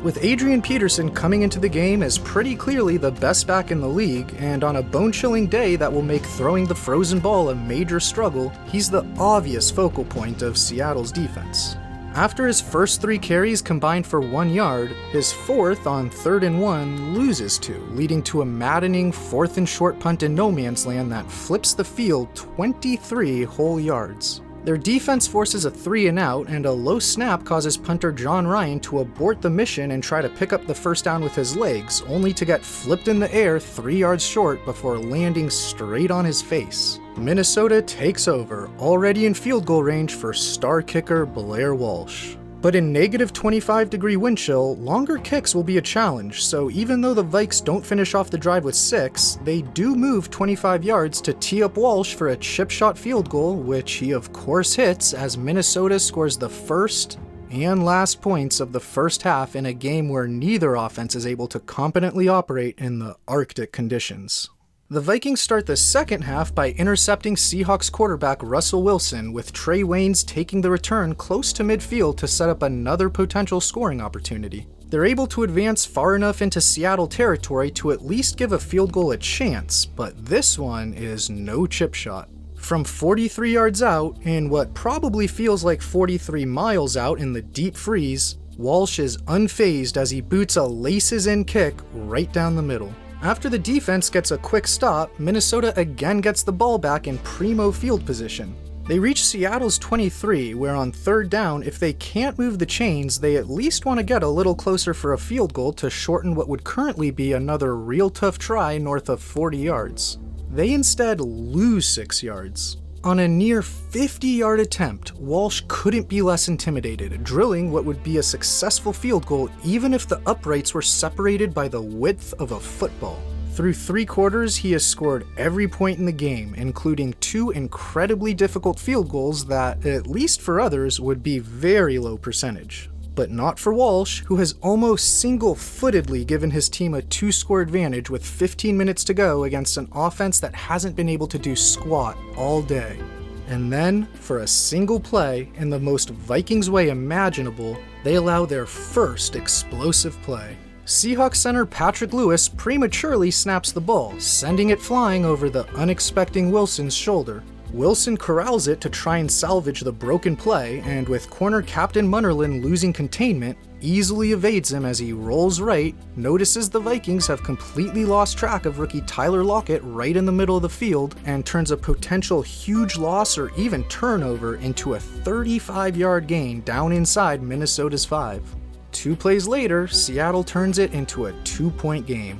With Adrian Peterson coming into the game as pretty clearly the best back in the league, and on a bone-chilling day that will make throwing the frozen ball a major struggle, he's the obvious focal point of Seattle's defense. After his first 3 carries combined for 1 yard, his fourth on 3rd and 1 loses 2, leading to a maddening 4th and short punt in no man's land that flips the field 23 whole yards. Their defense forces a 3 and out, and a low snap causes punter John Ryan to abort the mission and try to pick up the first down with his legs, only to get flipped in the air 3 yards short before landing straight on his face. Minnesota takes over, already in field goal range for star kicker Blair Walsh. But in negative 25-degree wind chill, longer kicks will be a challenge, so even though the Vikes don't finish off the drive with 6, they do move 25 yards to tee up Walsh for a chip shot field goal, which he of course hits as Minnesota scores the first and last points of the first half in a game where neither offense is able to competently operate in the Arctic conditions. The Vikings start the second half by intercepting Seahawks quarterback Russell Wilson, with Trey Waynes taking the return close to midfield to set up another potential scoring opportunity. They're able to advance far enough into Seattle territory to at least give a field goal a chance, but this one is no chip shot. From 43 yards out, in what probably feels like 43 miles out in the deep freeze, Walsh is unfazed as he boots a laces-in kick right down the middle. After the defense gets a quick stop, Minnesota again gets the ball back in primo field position. They reach Seattle's 23, where on 3rd down, if they can't move the chains, they at least want to get a little closer for a field goal to shorten what would currently be another real tough try north of 40 yards. They instead lose 6 yards. On a near 50-yard attempt, Walsh couldn't be less intimidated, drilling what would be a successful field goal even if the uprights were separated by the width of a football. Through 3 quarters, he has scored every point in the game, including 2 incredibly difficult field goals that, at least for others, would be very low percentage. But not for Walsh, who has almost single-footedly given his team a 2-score advantage with 15 minutes to go against an offense that hasn't been able to do squat all day. And then, for a single play, in the most Vikings way imaginable, they allow their first explosive play. Seahawks center Patrick Lewis prematurely snaps the ball, sending it flying over the unexpecting Wilson's shoulder. Wilson corrals it to try and salvage the broken play, and with corner Captain Munnerlyn losing containment, easily evades him as he rolls right, notices the Vikings have completely lost track of rookie Tyler Lockett right in the middle of the field, and turns a potential huge loss or even turnover into a 35-yard gain down inside Minnesota's 5. 2 plays later, Seattle turns it into a 2-point game.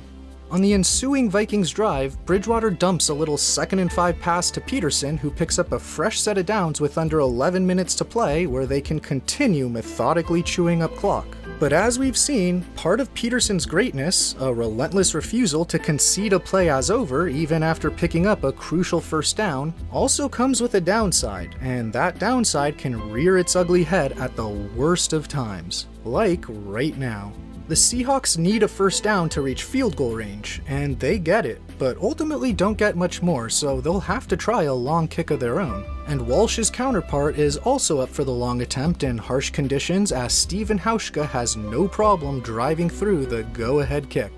On the ensuing Vikings drive, Bridgewater dumps a little 2nd and 5 pass to Peterson, who picks up a fresh set of downs with under 11 minutes to play, where they can continue methodically chewing up clock. But as we've seen, part of Peterson's greatness, a relentless refusal to concede a play as over even after picking up a crucial first down, also comes with a downside, and that downside can rear its ugly head at the worst of times, like right now. The Seahawks need a first down to reach field goal range, and they get it, but ultimately don't get much more, so they'll have to try a long kick of their own. And Walsh's counterpart is also up for the long attempt in harsh conditions, as Steven Hauschka has no problem driving through the go-ahead kick.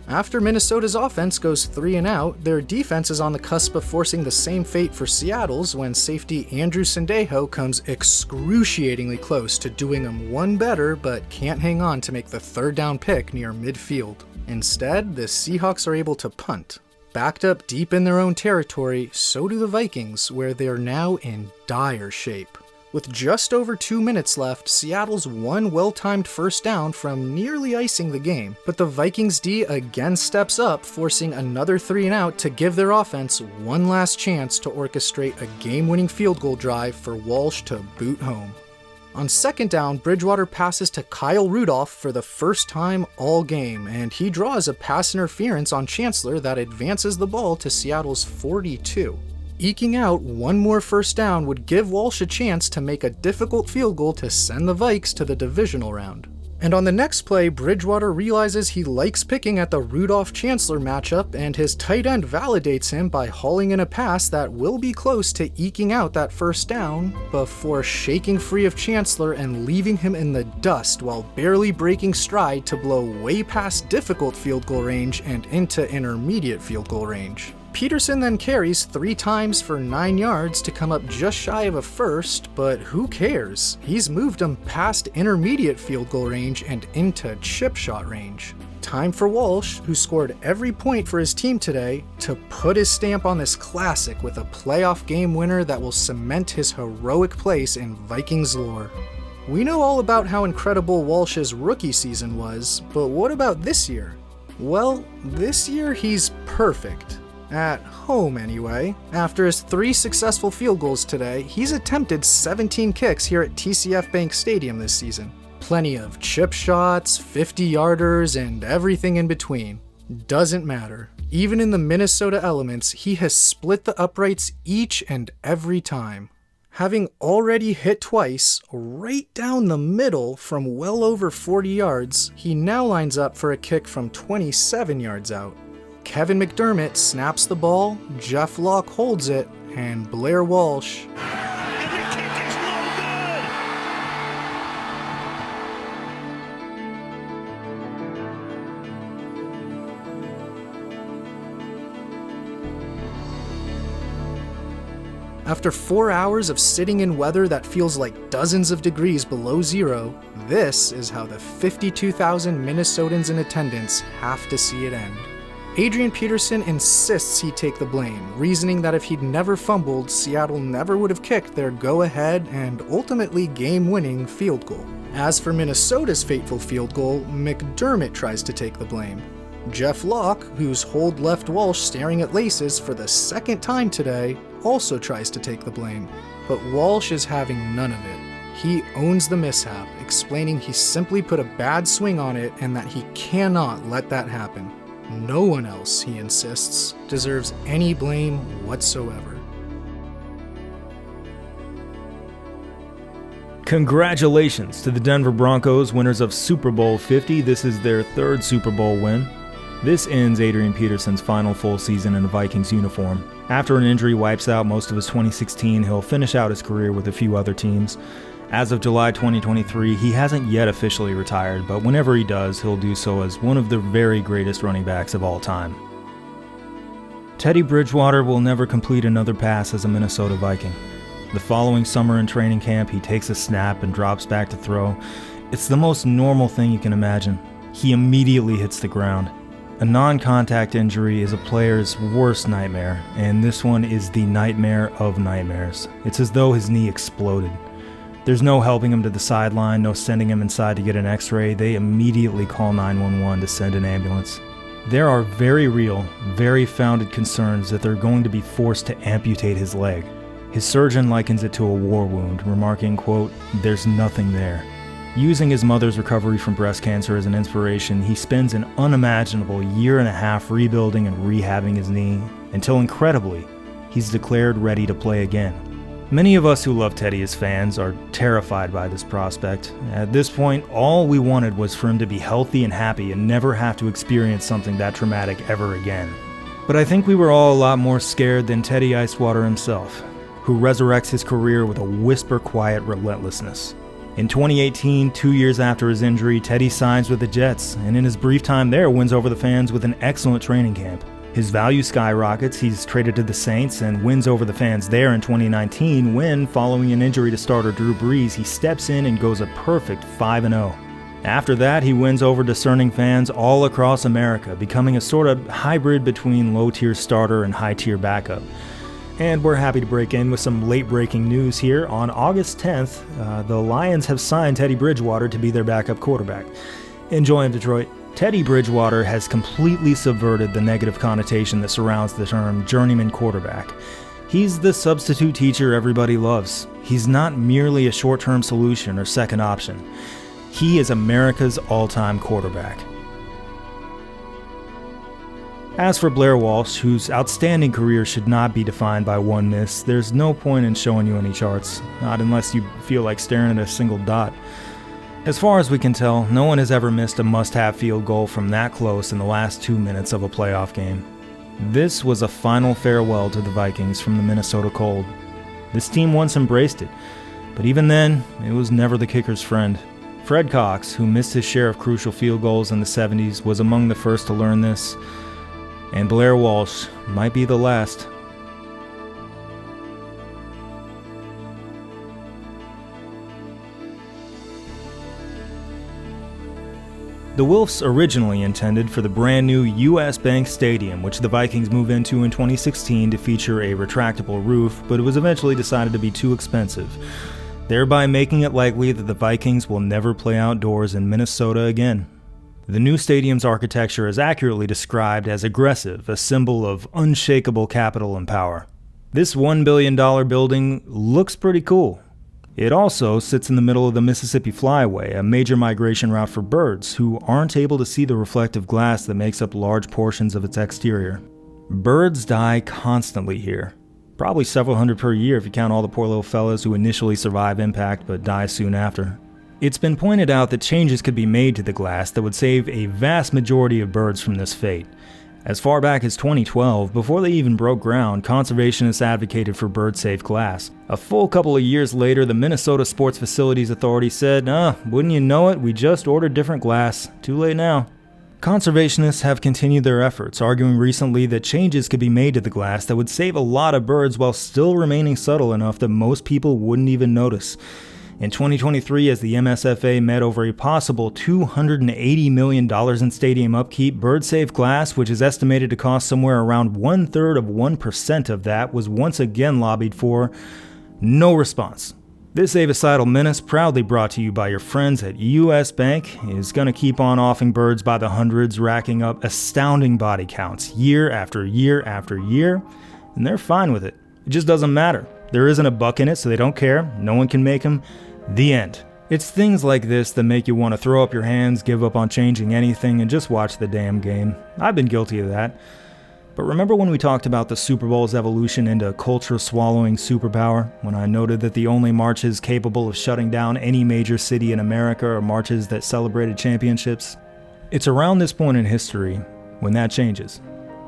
After Minnesota's offense goes 3 and out, their defense is on the cusp of forcing the same fate for Seattle's when safety Andrew Sendejo comes excruciatingly close to doing them one better but can't hang on to make the 3rd down pick near midfield. Instead, the Seahawks are able to punt. Backed up deep in their own territory, so do the Vikings, where they are now in dire shape. With just over 2 minutes left, Seattle's one well-timed first down from nearly icing the game, but the Vikings D again steps up, forcing another 3 and out to give their offense one last chance to orchestrate a game-winning field goal drive for Walsh to boot home. On 2nd down, Bridgewater passes to Kyle Rudolph for the first time all game, and he draws a pass interference on Chancellor that advances the ball to Seattle's 42. Eking out one more first down would give Walsh a chance to make a difficult field goal to send the Vikes to the divisional round. And on the next play, Bridgewater realizes he likes picking at the Rudolph-Chancellor matchup, and his tight end validates him by hauling in a pass that will be close to eking out that first down, before shaking free of Chancellor and leaving him in the dust while barely breaking stride to blow way past difficult field goal range and into intermediate field goal range. Peterson then carries 3 times for 9 yards to come up just shy of a first, but who cares? He's moved him past intermediate field goal range and into chip shot range. Time for Walsh, who scored every point for his team today, to put his stamp on this classic with a playoff game winner that will cement his heroic place in Vikings lore. We know all about how incredible Walsh's rookie season was, but what about this year? Well, this year he's perfect. At home, anyway. After his 3 successful field goals today, he's attempted 17 kicks here at TCF Bank Stadium this season. Plenty of chip shots, 50-yarders, and everything in between. Doesn't matter. Even in the Minnesota elements, he has split the uprights each and every time. Having already hit twice, right down the middle from well over 40 yards, he now lines up for a kick from 27 yards out. Kevin McDermott snaps the ball, Jeff Locke holds it, and Blair Walsh. And the kick is no good! After 4 hours of sitting in weather that feels like dozens of degrees below zero, this is how the 52,000 Minnesotans in attendance have to see it end. Adrian Peterson insists he take the blame, reasoning that if he'd never fumbled, Seattle never would have kicked their go-ahead and ultimately game-winning field goal. As for Minnesota's fateful field goal, McDermott tries to take the blame. Jeff Locke, whose hold left Walsh staring at laces for the second time today, also tries to take the blame, but Walsh is having none of it. He owns the mishap, explaining he simply put a bad swing on it and that he cannot let that happen. No one else, he insists, deserves any blame whatsoever. Congratulations to the Denver Broncos, winners of Super Bowl 50. This is their 3rd Super Bowl win. This ends Adrian Peterson's final full season in a Vikings uniform. After an injury wipes out most of his 2016, he'll finish out his career with a few other teams. As of July 2023, he hasn't yet officially retired, but whenever he does, he'll do so as one of the very greatest running backs of all time. Teddy Bridgewater will never complete another pass as a Minnesota Viking. The following summer in training camp, he takes a snap and drops back to throw. It's the most normal thing you can imagine. He immediately hits the ground. A non-contact injury is a player's worst nightmare, and this one is the nightmare of nightmares. It's as though his knee exploded. There's no helping him to the sideline, no sending him inside to get an x-ray. They immediately call 911 to send an ambulance. There are very real, very founded concerns that they're going to be forced to amputate his leg. His surgeon likens it to a war wound, remarking, quote, "There's nothing there." Using his mother's recovery from breast cancer as an inspiration, he spends an unimaginable 1.5 years rebuilding and rehabbing his knee, until incredibly, he's declared ready to play again. Many of us who love Teddy as fans are terrified by this prospect. At this point, all we wanted was for him to be healthy and happy and never have to experience something that traumatic ever again. But I think we were all a lot more scared than Teddy Icewater himself, who resurrects his career with a whisper-quiet relentlessness. In 2018, 2 years after his injury, Teddy signs with the Jets, and in his brief time there, wins over the fans with an excellent training camp. His value skyrockets, he's traded to the Saints and wins over the fans there in 2019 when, following an injury to starter Drew Brees, he steps in and goes a perfect 5-0. After that, he wins over discerning fans all across America, becoming a sort of hybrid between low-tier starter and high-tier backup. And we're happy to break in with some late-breaking news here. On August 10th, the Lions have signed Teddy Bridgewater to be their backup quarterback. Enjoy him, Detroit. Teddy Bridgewater has completely subverted the negative connotation that surrounds the term journeyman quarterback. He's the substitute teacher everybody loves. He's not merely a short-term solution or second option. He is America's all-time quarterback. As for Blair Walsh, whose outstanding career should not be defined by one miss, there's no point in showing you any charts, not unless you feel like staring at a single dot. As far as we can tell, no one has ever missed a must-have field goal from that close in the last 2 minutes of a playoff game. This was a final farewell to the Vikings from the Minnesota cold. This team once embraced it, but even then, it was never the kicker's friend. Fred Cox, who missed his share of crucial field goals in the 70s, was among the first to learn this, and Blair Walsh might be the last. The Wilfs originally intended for the brand new US Bank Stadium, which the Vikings moved into in 2016 to feature a retractable roof, but it was eventually decided to be too expensive, thereby making it likely that the Vikings will never play outdoors in Minnesota again. The new stadium's architecture is accurately described as aggressive, a symbol of unshakable capital and power. This $1 billion building looks pretty cool. It also sits in the middle of the Mississippi Flyway, a major migration route for birds who aren't able to see the reflective glass that makes up large portions of its exterior. Birds die constantly here. Probably several hundred per year if you count all the poor little fellas who initially survive impact but die soon after. It's been pointed out that changes could be made to the glass that would save a vast majority of birds from this fate. As far back as 2012, before they even broke ground, conservationists advocated for bird-safe glass. A full couple of years later, the Minnesota Sports Facilities Authority said, wouldn't you know it, we just ordered different glass. Too late now. Conservationists have continued their efforts, arguing recently that changes could be made to the glass that would save a lot of birds while still remaining subtle enough that most people wouldn't even notice. In 2023, as the MSFA met over a possible $280 million in stadium upkeep, bird-safe glass, which is estimated to cost somewhere around 1/3 of 1% of that, was once again lobbied for. No response. This avicidal menace, proudly brought to you by your friends at US Bank, is going to keep on offing birds by the hundreds, racking up astounding body counts year after year after year, and they're fine with it. It just doesn't matter. There isn't a buck in it, so they don't care. No one can make them. The end. It's things like this that make you want to throw up your hands, give up on changing anything, and just watch the damn game. I've been guilty of that. But remember when we talked about the Super Bowl's evolution into culture-swallowing superpower? When I noted that the only marches capable of shutting down any major city in America are marches that celebrated championships? It's around this point in history when that changes.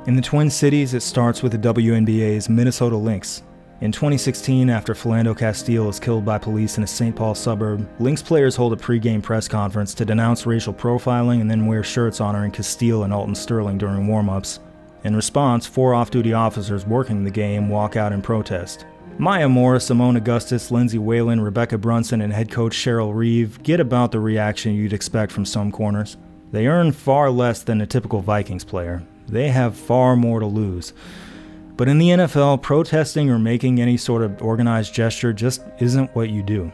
In the Twin Cities, it starts with the WNBA's Minnesota Lynx. In 2016, after Philando Castile is killed by police in a St. Paul suburb, Lynx players hold a pre-game press conference to denounce racial profiling and then wear shirts honoring Castile and Alton Sterling during warm-ups. In response, 4 off-duty officers working the game walk out in protest. Maya Moore, Simone Augustus, Lindsay Whalen, Rebecca Brunson, and head coach Cheryl Reeve get about the reaction you'd expect from some corners. They earn far less than a typical Vikings player. They have far more to lose. But in the NFL, protesting or making any sort of organized gesture just isn't what you do.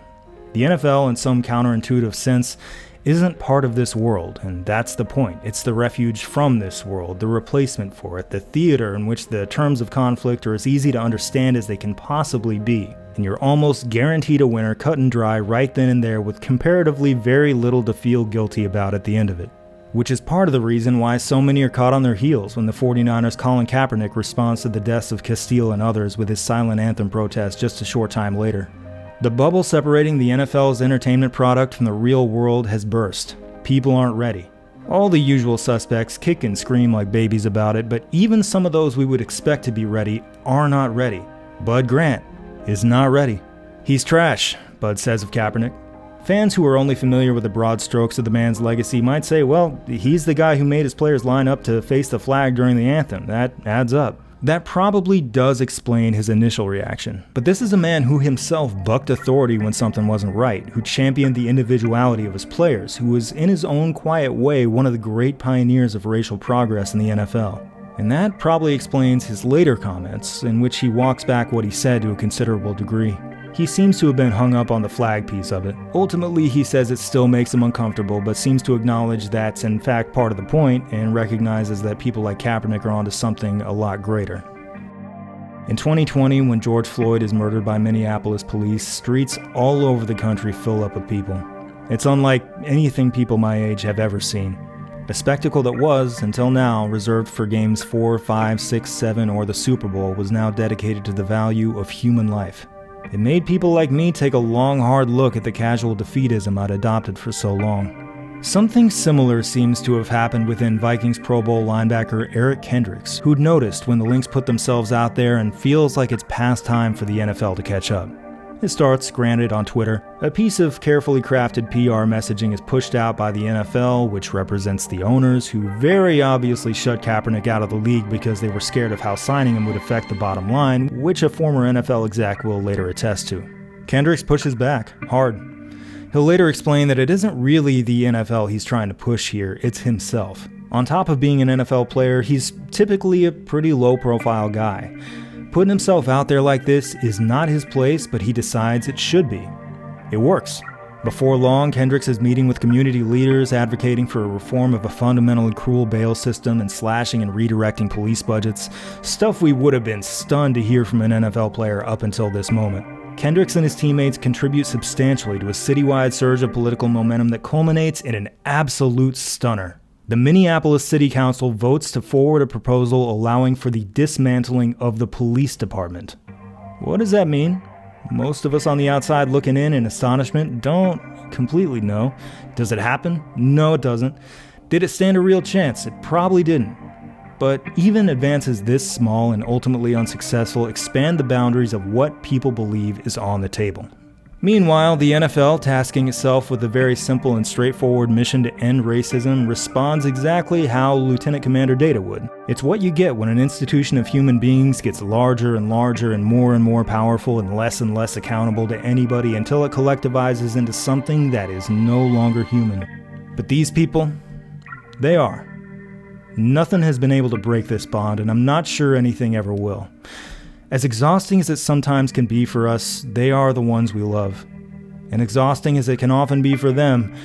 The NFL, in some counterintuitive sense, isn't part of this world, and that's the point. It's the refuge from this world, the replacement for it, the theater in which the terms of conflict are as easy to understand as they can possibly be. And you're almost guaranteed a winner cut and dry right then and there with comparatively very little to feel guilty about at the end of it. Which is part of the reason why so many are caught on their heels when the 49ers' Colin Kaepernick responds to the deaths of Castile and others with his silent anthem protest just a short time later. The bubble separating the NFL's entertainment product from the real world has burst. People aren't ready. All the usual suspects kick and scream like babies about it, but even some of those we would expect to be ready are not ready. Bud Grant is not ready. He's trash, Bud says of Kaepernick. Fans who are only familiar with the broad strokes of the man's legacy might say, well, he's the guy who made his players line up to face the flag during the anthem. That adds up. That probably does explain his initial reaction. But this is a man who himself bucked authority when something wasn't right, who championed the individuality of his players, who was in his own quiet way one of the great pioneers of racial progress in the NFL. And that probably explains his later comments, in which he walks back what he said to a considerable degree. He seems to have been hung up on the flag piece of it. Ultimately, he says it still makes him uncomfortable, but seems to acknowledge that's in fact part of the point and recognizes that people like Kaepernick are onto something a lot greater. In 2020, when George Floyd is murdered by Minneapolis police, streets all over the country fill up with people. It's unlike anything people my age have ever seen. A spectacle that was, until now, reserved for games 4, 5, 6, 7, or the Super Bowl was now dedicated to the value of human life. It made people like me take a long, hard look at the casual defeatism I'd adopted for so long. Something similar seems to have happened within Vikings Pro Bowl linebacker Eric Kendricks, who'd noticed when the Lynx put themselves out there and feels like it's past time for the NFL to catch up. It starts, granted, on Twitter. A piece of carefully crafted PR messaging is pushed out by the NFL, which represents the owners, who very obviously shut Kaepernick out of the league because they were scared of how signing him would affect the bottom line, which a former NFL exec will later attest to. Kendricks pushes back, hard. He'll later explain that it isn't really the NFL he's trying to push here, it's himself. On top of being an NFL player, he's typically a pretty low-profile guy. Putting himself out there like this is not his place, but he decides it should be. It works. Before long, Kendricks is meeting with community leaders, advocating for a reform of a fundamentally cruel bail system and slashing and redirecting police budgets, stuff we would have been stunned to hear from an NFL player up until this moment. Kendricks and his teammates contribute substantially to a citywide surge of political momentum that culminates in an absolute stunner. The Minneapolis City Council votes to forward a proposal allowing for the dismantling of the police department. What does that mean? Most of us on the outside looking in astonishment don't completely know. Does it happen? No, it doesn't. Did it stand a real chance? It probably didn't. But even advances this small and ultimately unsuccessful expand the boundaries of what people believe is on the table. Meanwhile, the NFL, tasking itself with a very simple and straightforward mission to end racism, responds exactly how Lieutenant Commander Data would. It's what you get when an institution of human beings gets larger and larger and more powerful and less accountable to anybody until it collectivizes into something that is no longer human. But these people, they are. Nothing has been able to break this bond, and I'm not sure anything ever will. As exhausting as it sometimes can be for us, they are the ones we love. And exhausting as it can often be for them,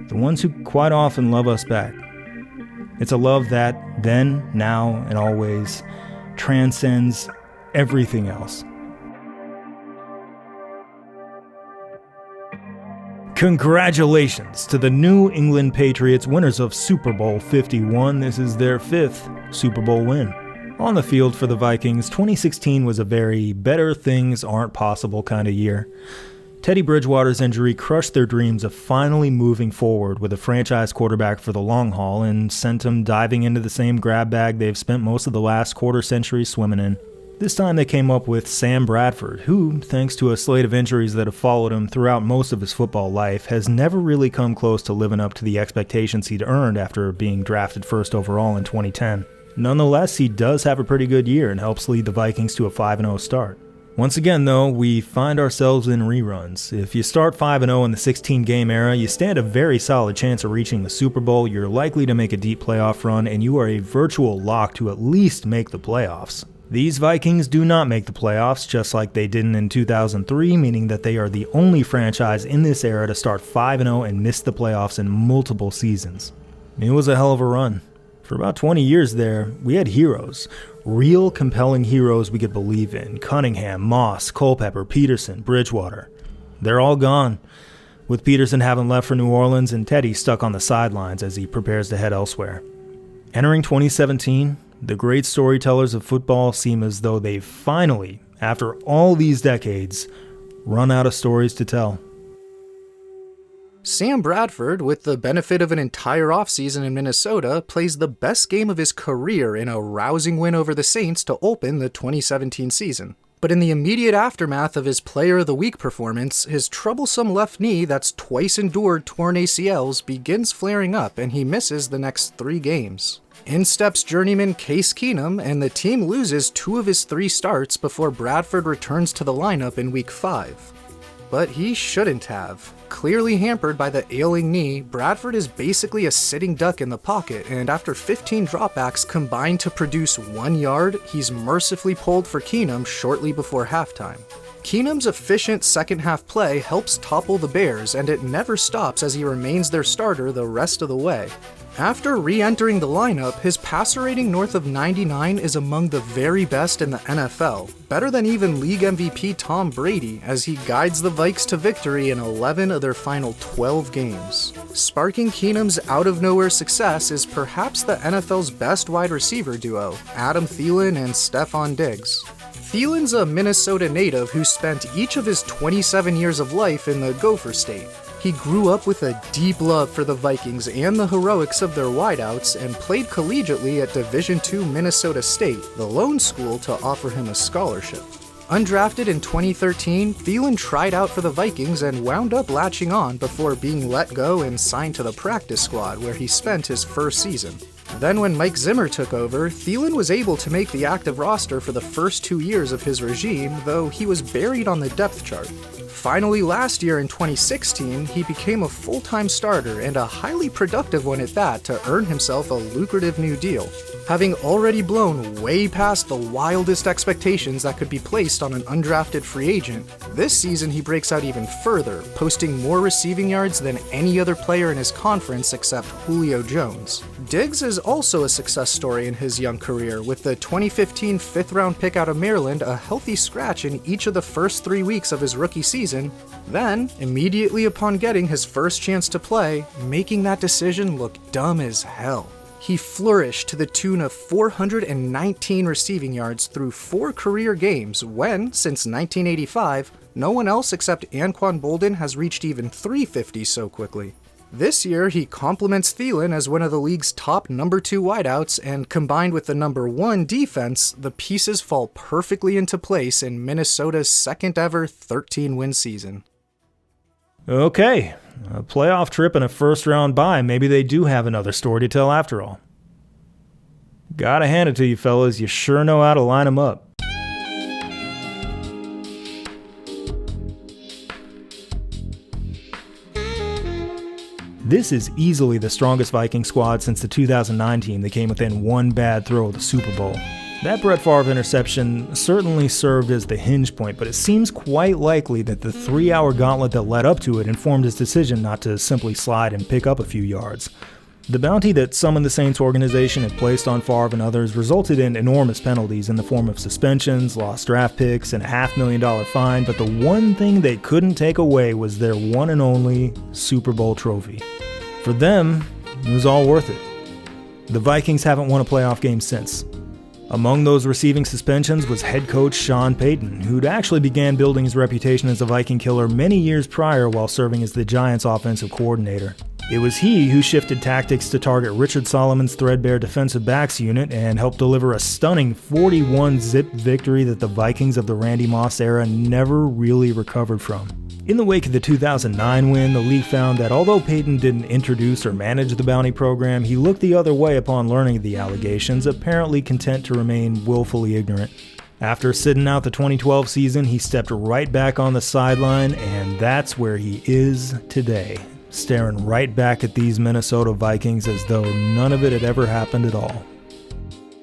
the ones who quite often love us back. It's a love that, then, now, and always, transcends everything else. Congratulations to the New England Patriots, winners of Super Bowl 51. This is their 5th Super Bowl win. On the field for the Vikings, 2016 was a very better things aren't possible kind of year. Teddy Bridgewater's injury crushed their dreams of finally moving forward with a franchise quarterback for the long haul and sent them diving into the same grab bag they've spent most of the last quarter century swimming in. This time they came up with Sam Bradford, who, thanks to a slate of injuries that have followed him throughout most of his football life, has never really come close to living up to the expectations he'd earned after being drafted first overall in 2010. Nonetheless, he does have a pretty good year and helps lead the Vikings to a 5-0 start. Once again, though, we find ourselves in reruns. If you start 5-0 in the 16-game era, you stand a very solid chance of reaching the Super Bowl, you're likely to make a deep playoff run, and you are a virtual lock to at least make the playoffs. These Vikings do not make the playoffs, just like they didn't in 2003, meaning that they are the only franchise in this era to start 5-0 and miss the playoffs in multiple seasons. It was a hell of a run. For about 20 years there, we had heroes. Real compelling heroes we could believe in. Cunningham, Moss, Culpepper, Peterson, Bridgewater. They're all gone, with Peterson having left for New Orleans and Teddy stuck on the sidelines as he prepares to head elsewhere. Entering 2017, the great storytellers of football seem as though they've finally, after all these decades, run out of stories to tell. Sam Bradford, with the benefit of an entire offseason in Minnesota, plays the best game of his career in a rousing win over the Saints to open the 2017 season. But in the immediate aftermath of his Player of the Week performance, his troublesome left knee that's twice endured torn ACLs begins flaring up and he misses the next 3 games. In steps journeyman Case Keenum, and the team loses 2 of his 3 starts before Bradford returns to the lineup in Week 5. But he shouldn't have. Clearly hampered by the ailing knee, Bradford is basically a sitting duck in the pocket, and after 15 dropbacks combined to produce 1 yard, he's mercifully pulled for Keenum shortly before halftime. Keenum's efficient second-half play helps topple the Bears, and it never stops as he remains their starter the rest of the way. After re-entering the lineup, his passer rating north of 99 is among the very best in the NFL, better than even league MVP Tom Brady, as he guides the Vikes to victory in 11 of their final 12 games. Sparking Keenum's out-of-nowhere success is perhaps the NFL's best wide receiver duo, Adam Thielen and Stephon Diggs. Thielen's a Minnesota native who spent each of his 27 years of life in the Gopher State. He grew up with a deep love for the Vikings and the heroics of their wideouts and played collegiately at Division II Minnesota State, the lone school to offer him a scholarship. Undrafted in 2013, Thielen tried out for the Vikings and wound up latching on before being let go and signed to the practice squad where he spent his first season. Then when Mike Zimmer took over, Thielen was able to make the active roster for the first 2 years of his regime, though he was buried on the depth chart. Finally, last year in 2016, he became a full-time starter and a highly productive one at that to earn himself a lucrative new deal. Having already blown way past the wildest expectations that could be placed on an undrafted free agent, this season he breaks out even further, posting more receiving yards than any other player in his conference except Julio Jones. Diggs is also a success story in his young career, with the 2015 fifth-round pick out of Maryland a healthy scratch in each of the first 3 weeks of his rookie season, then, immediately upon getting his first chance to play, making that decision look dumb as hell. He flourished to the tune of 419 receiving yards through 4 career games when, since 1985, no one else except Anquan Boldin has reached even 350 so quickly. This year, he compliments Thielen as one of the league's top number 2 wideouts, and combined with the number 1 defense, the pieces fall perfectly into place in Minnesota's second ever 13-win season. Okay, a playoff trip and a first-round bye. Maybe they do have another story to tell after all. Gotta hand it to you, fellas. You sure know how to line them up. This is easily the strongest Viking squad since the 2009 team that came within one bad throw of the Super Bowl. That Brett Favre interception certainly served as the hinge point, but it seems quite likely that the 3-hour gauntlet that led up to it informed his decision not to simply slide and pick up a few yards. The bounty that some in the Saints organization had placed on Favre and others resulted in enormous penalties in the form of suspensions, lost draft picks, and a $500,000 fine, but the one thing they couldn't take away was their one and only Super Bowl trophy. For them, it was all worth it. The Vikings haven't won a playoff game since. Among those receiving suspensions was head coach Sean Payton, who'd actually began building his reputation as a Viking killer many years prior while serving as the Giants' offensive coordinator. It was he who shifted tactics to target Richard Solomon's threadbare defensive backs unit and helped deliver a stunning 41-zip victory that the Vikings of the Randy Moss era never really recovered from. In the wake of the 2009 win, the league found that although Payton didn't introduce or manage the bounty program, he looked the other way upon learning of the allegations, apparently content to remain willfully ignorant. After sitting out the 2012 season, he stepped right back on the sideline, and that's where he is today, staring right back at these Minnesota Vikings as though none of it had ever happened at all.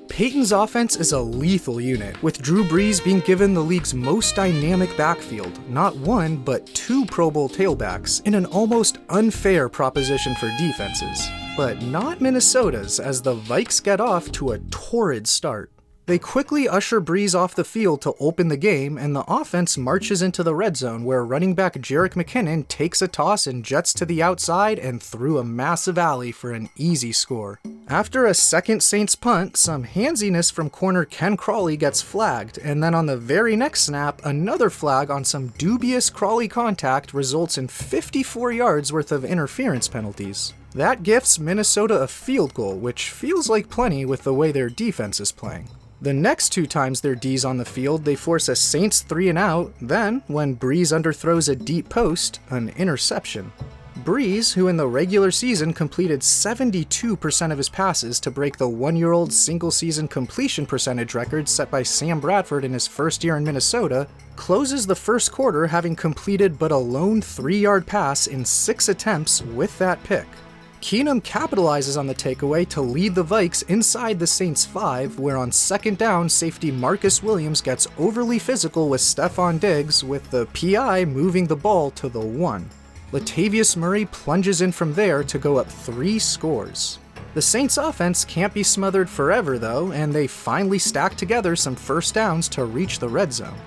Payton's offense is a lethal unit, with Drew Brees being given the league's most dynamic backfield, not 1 but 2 Pro Bowl tailbacks, in an almost unfair proposition for defenses. But not Minnesota's, as the Vikes get off to a torrid start. They quickly usher Brees off the field to open the game, and the offense marches into the red zone where running back Jerick McKinnon takes a toss and jets to the outside and through a massive alley for an easy score. After a second Saints punt, some handsiness from corner Ken Crawley gets flagged, and then on the very next snap, another flag on some dubious Crawley contact results in 54 yards worth of interference penalties. That gifts Minnesota a field goal, which feels like plenty with the way their defense is playing. The next 2 times their D's on the field, they force a Saints 3-and-out, then, when Brees underthrows a deep post, an interception. Brees, who in the regular season completed 72% of his passes to break the 1-year-old single-season completion percentage record set by Sam Bradford in his first year in Minnesota, closes the first quarter having completed but a lone 3-yard pass in 6 attempts with that pick. Keenum capitalizes on the takeaway to lead the Vikes inside the Saints' 5, where on second down, safety Marcus Williams gets overly physical with Stephon Diggs, with the PI moving the ball to the 1. Latavius Murray plunges in from there to go up 3 scores. The Saints' offense can't be smothered forever though, and they finally stack together some first downs to reach the red zone.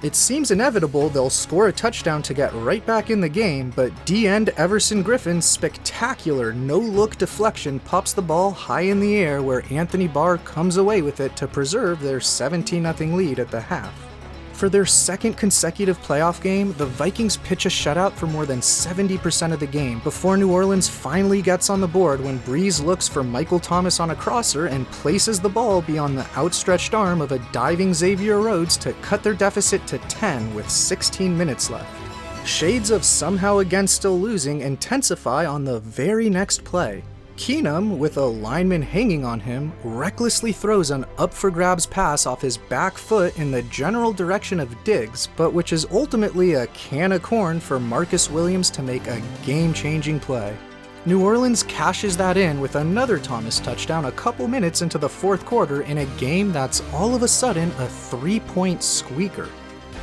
It seems inevitable they'll score a touchdown to get right back in the game, but D-end Everson Griffin's spectacular no-look deflection pops the ball high in the air where Anthony Barr comes away with it to preserve their 17-0 lead at the half. For their second consecutive playoff game, the Vikings pitch a shutout for more than 70% of the game before New Orleans finally gets on the board when Brees looks for Michael Thomas on a crosser and places the ball beyond the outstretched arm of a diving Xavier Rhodes to cut their deficit to 10 with 16 minutes left. Shades of somehow again still losing intensify on the very next play. Keenum, with a lineman hanging on him, recklessly throws an up-for-grabs pass off his back foot in the general direction of Diggs, but which is ultimately a can of corn for Marcus Williams to make a game-changing play. New Orleans cashes that in with another Thomas touchdown a couple minutes into the fourth quarter in a game that's all of a sudden a 3-point squeaker.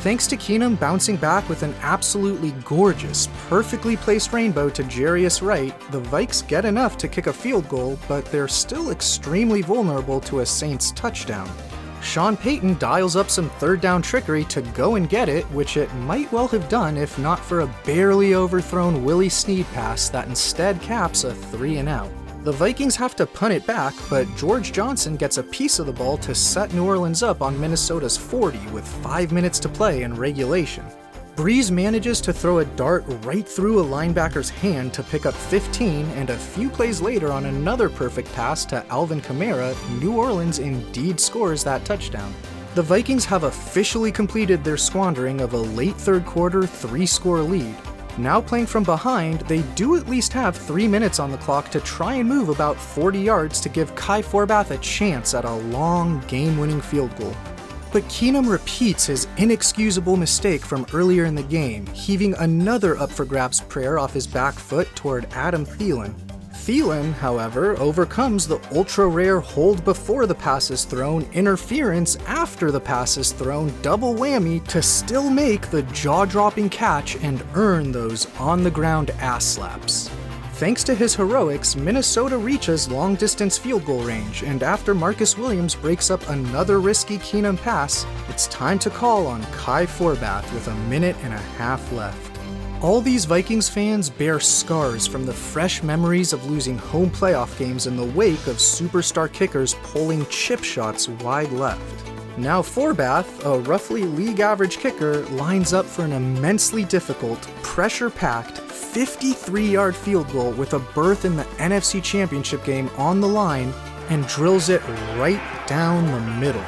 Thanks to Keenum bouncing back with an absolutely gorgeous, perfectly placed rainbow to Jarius Wright, the Vikes get enough to kick a field goal, but they're still extremely vulnerable to a Saints touchdown. Sean Payton dials up some third down trickery to go and get it, which it might well have done if not for a barely overthrown Willie Snead pass that instead caps a 3-and-out. The Vikings have to punt it back, but George Johnson gets a piece of the ball to set New Orleans up on Minnesota's 40 with 5 minutes to play in regulation. Brees manages to throw a dart right through a linebacker's hand to pick up 15, and a few plays later on another perfect pass to Alvin Kamara, New Orleans indeed scores that touchdown. The Vikings have officially completed their squandering of a late third quarter 3-score lead. Now playing from behind, they do at least have 3 minutes on the clock to try and move about 40 yards to give Kai Forbath a chance at a long, game-winning field goal. But Keenum repeats his inexcusable mistake from earlier in the game, heaving another up-for-grabs prayer off his back foot toward Adam Thielen. Thielen, however, overcomes the ultra-rare hold before the pass is thrown, interference after the pass is thrown, double whammy to still make the jaw-dropping catch and earn those on-the-ground ass slaps. Thanks to his heroics, Minnesota reaches long-distance field goal range, and after Marcus Williams breaks up another risky Keenum pass, it's time to call on Kai Forbath with a minute and a half left. All these Vikings fans bear scars from the fresh memories of losing home playoff games in the wake of superstar kickers pulling chip shots wide left. Now Forbath, a roughly league-average kicker, lines up for an immensely difficult, pressure-packed, 53-yard field goal with a berth in the NFC Championship game on the line and drills it right down the middle.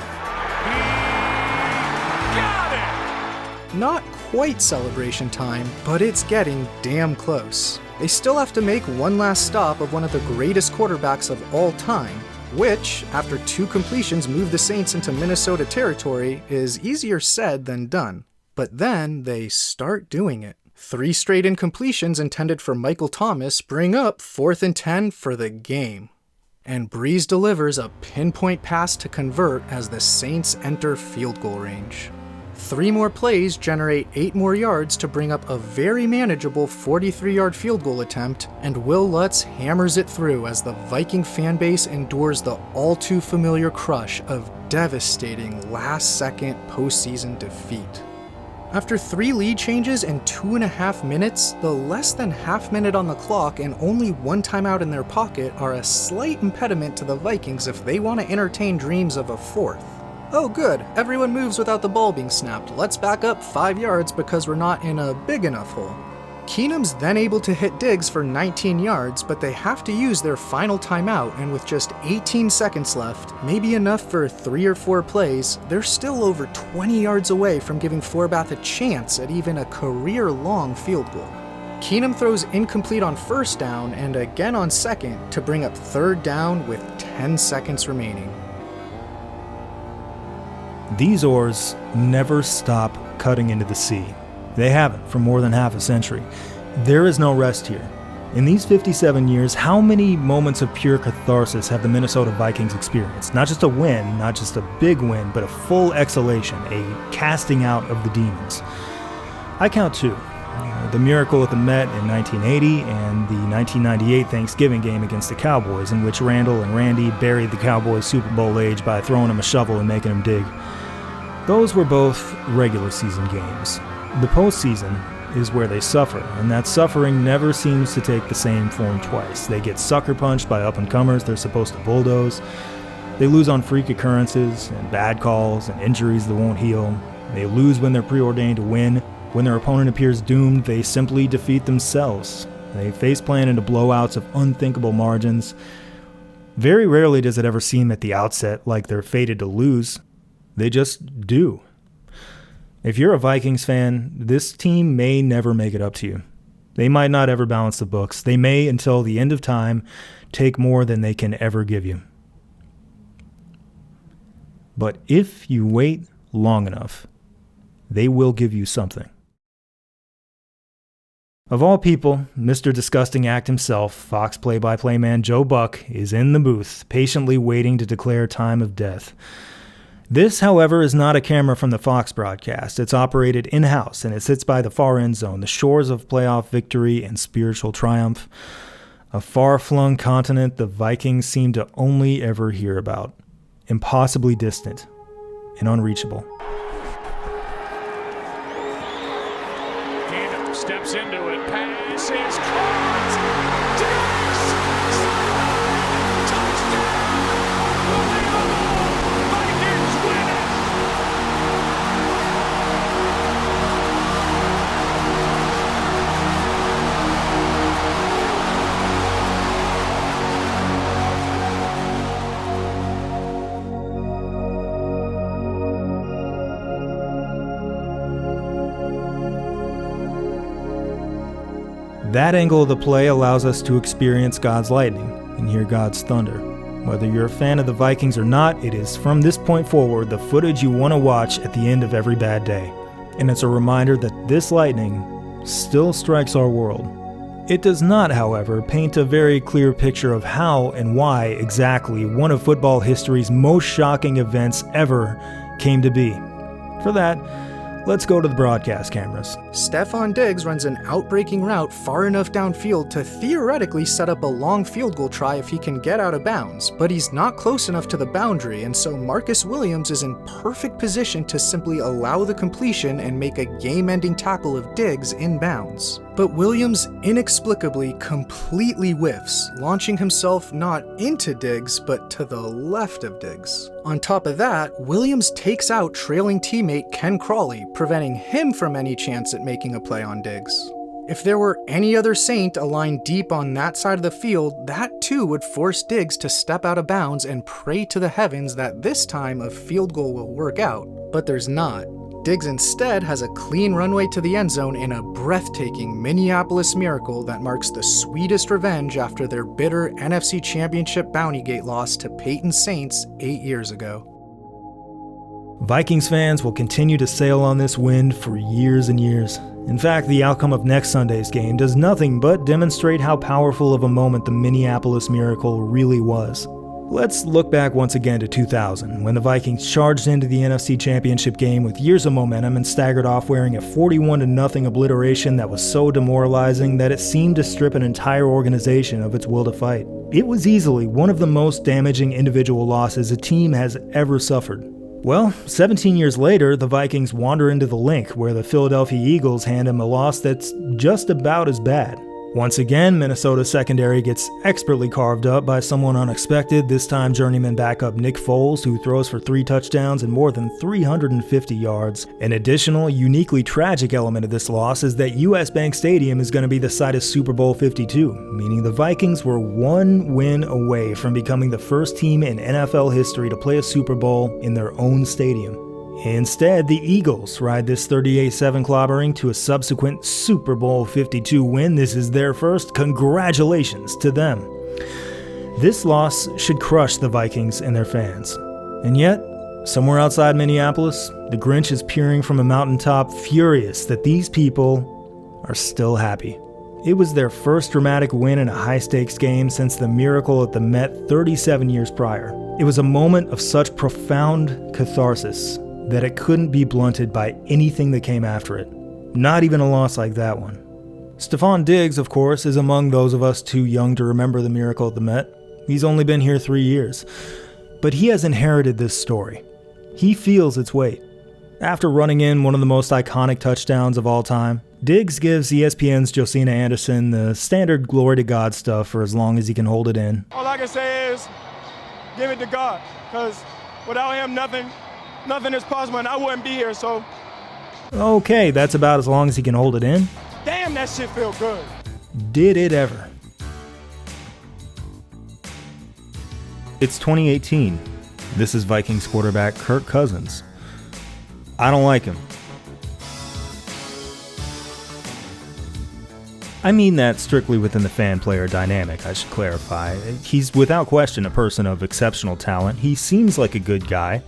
Not quite celebration time, but it's getting damn close. They still have to make one last stop of one of the greatest quarterbacks of all time, which, after 2 completions move the Saints into Minnesota territory, is easier said than done. But then they start doing it. 3 straight incompletions intended for Michael Thomas bring up 4th and 10 for the game. And Brees delivers a pinpoint pass to convert as the Saints enter field goal range. 3 more plays generate 8 more yards to bring up a very manageable 43-yard field goal attempt, and Will Lutz hammers it through as the Viking fanbase endures the all-too-familiar crush of devastating last-second postseason defeat. After 3 lead changes in 2.5 minutes, the less than half minute on the clock and only 1 timeout in their pocket are a slight impediment to the Vikings if they want to entertain dreams of a 4th. Oh good, everyone moves without the ball being snapped. Let's back up 5 yards because we're not in a big enough hole. Keenum's then able to hit Diggs for 19 yards, but they have to use their final timeout, and with just 18 seconds left, maybe enough for 3 or 4 plays, they're still over 20 yards away from giving Forbath a chance at even a career-long field goal. Keenum throws incomplete on 1st down and again on 2nd to bring up 3rd down with 10 seconds remaining. These oars never stop cutting into the sea. They haven't for more than half a century. There is no rest here. In these 57 years, how many moments of pure catharsis have the Minnesota Vikings experienced? Not just a win, not just a big win, but a full exhalation, a casting out of the demons. I count 2. The miracle at the Met in 1980 and the 1998 Thanksgiving game against the Cowboys, in which Randall and Randy buried the Cowboys' Super Bowl age by throwing them a shovel and making them dig. Those were both regular season games. The postseason is where they suffer, and that suffering never seems to take the same form twice. They get sucker punched by up-and-comers they're supposed to bulldoze. They lose on freak occurrences and bad calls and injuries that won't heal. They lose when they're preordained to win. When their opponent appears doomed, they simply defeat themselves. They faceplant into blowouts of unthinkable margins. Very rarely does it ever seem at the outset like they're fated to lose. They just do. If you're a Vikings fan, this team may never make it up to you. They might not ever balance the books. They may, until the end of time, take more than they can ever give you. But if you wait long enough, they will give you something. Of all people, Mr. Disgusting Act himself, Fox play-by-play man Joe Buck, is in the booth, patiently waiting to declare time of death. This, however, is not a camera from the Fox broadcast. It's operated in-house, and it sits by the far end zone, the shores of playoff victory and spiritual triumph. A far-flung continent the Vikings seem to only ever hear about. Impossibly distant and unreachable. Steps into it, pass is caught! Touchdown! Vikings win it! That angle of the play allows us to experience God's lightning and hear God's thunder. Whether you're a fan of the Vikings or not, it is from this point forward the footage you want to watch at the end of every bad day. And it's a reminder that this lightning still strikes our world. It does not, however, paint a very clear picture of how and why exactly one of football history's most shocking events ever came to be. For that, let's go to the broadcast cameras. Stefon Diggs runs an outbreaking route far enough downfield to theoretically set up a long field goal try if he can get out of bounds, but he's not close enough to the boundary, and so Marcus Williams is in perfect position to simply allow the completion and make a game-ending tackle of Diggs in bounds. But Williams inexplicably completely whiffs, launching himself not into Diggs, but to the left of Diggs. On top of that, Williams takes out trailing teammate Ken Crawley, preventing him from any chance at making a play on Diggs. If there were any other Saint aligned deep on that side of the field, that too would force Diggs to step out of bounds and pray to the heavens that this time a field goal will work out. But there's not. Diggs instead has a clean runway to the end zone in a breathtaking Minneapolis miracle that marks the sweetest revenge after their bitter NFC Championship Bountygate loss to Peyton Saints 8 years ago. Vikings fans will continue to sail on this wind for years and years. In fact, the outcome of next Sunday's game does nothing but demonstrate how powerful of a moment the Minneapolis miracle really was. Let's look back once again to 2000, when the Vikings charged into the NFC Championship game with years of momentum and staggered off wearing a 41-0 obliteration that was so demoralizing that it seemed to strip an entire organization of its will to fight. It was easily one of the most damaging individual losses a team has ever suffered. Well, 17 years later, the Vikings wander into the Link, where the Philadelphia Eagles hand them a loss that's just about as bad. Once again, Minnesota's secondary gets expertly carved up by someone unexpected, this time journeyman backup Nick Foles, who throws for 3 touchdowns and more than 350 yards. An additional, uniquely tragic element of this loss is that US Bank Stadium is going to be the site of Super Bowl 52, meaning the Vikings were 1 win away from becoming the first team in NFL history to play a Super Bowl in their own stadium. Instead, the Eagles ride this 38-7 clobbering to a subsequent Super Bowl 52 win. This is their first. Congratulations to them. This loss should crush the Vikings and their fans. And yet, somewhere outside Minneapolis, the Grinch is peering from a mountaintop, furious that these people are still happy. It was their first dramatic win in a high-stakes game since the miracle at the Met 37 years prior. It was a moment of such profound catharsis that it couldn't be blunted by anything that came after it. Not even a loss like that one. Stefon Diggs, of course, is among those of us too young to remember the miracle at the Met. He's only been here 3 years. But he has inherited this story. He feels its weight. After running in one of the most iconic touchdowns of all time, Diggs gives ESPN's Josina Anderson the standard glory to God stuff for as long as he can hold it in. All I can say is, give it to God, because without him, nothing is possible, and I wouldn't be here, so Okay, that's about as long as he can hold it in. Damn, that shit feel good. Did it ever? It's 2018. This is Vikings quarterback Kirk Cousins. I don't like him. I mean that strictly within the fan-player dynamic, I should clarify. He's without question a person of exceptional talent. He seems like a good guy.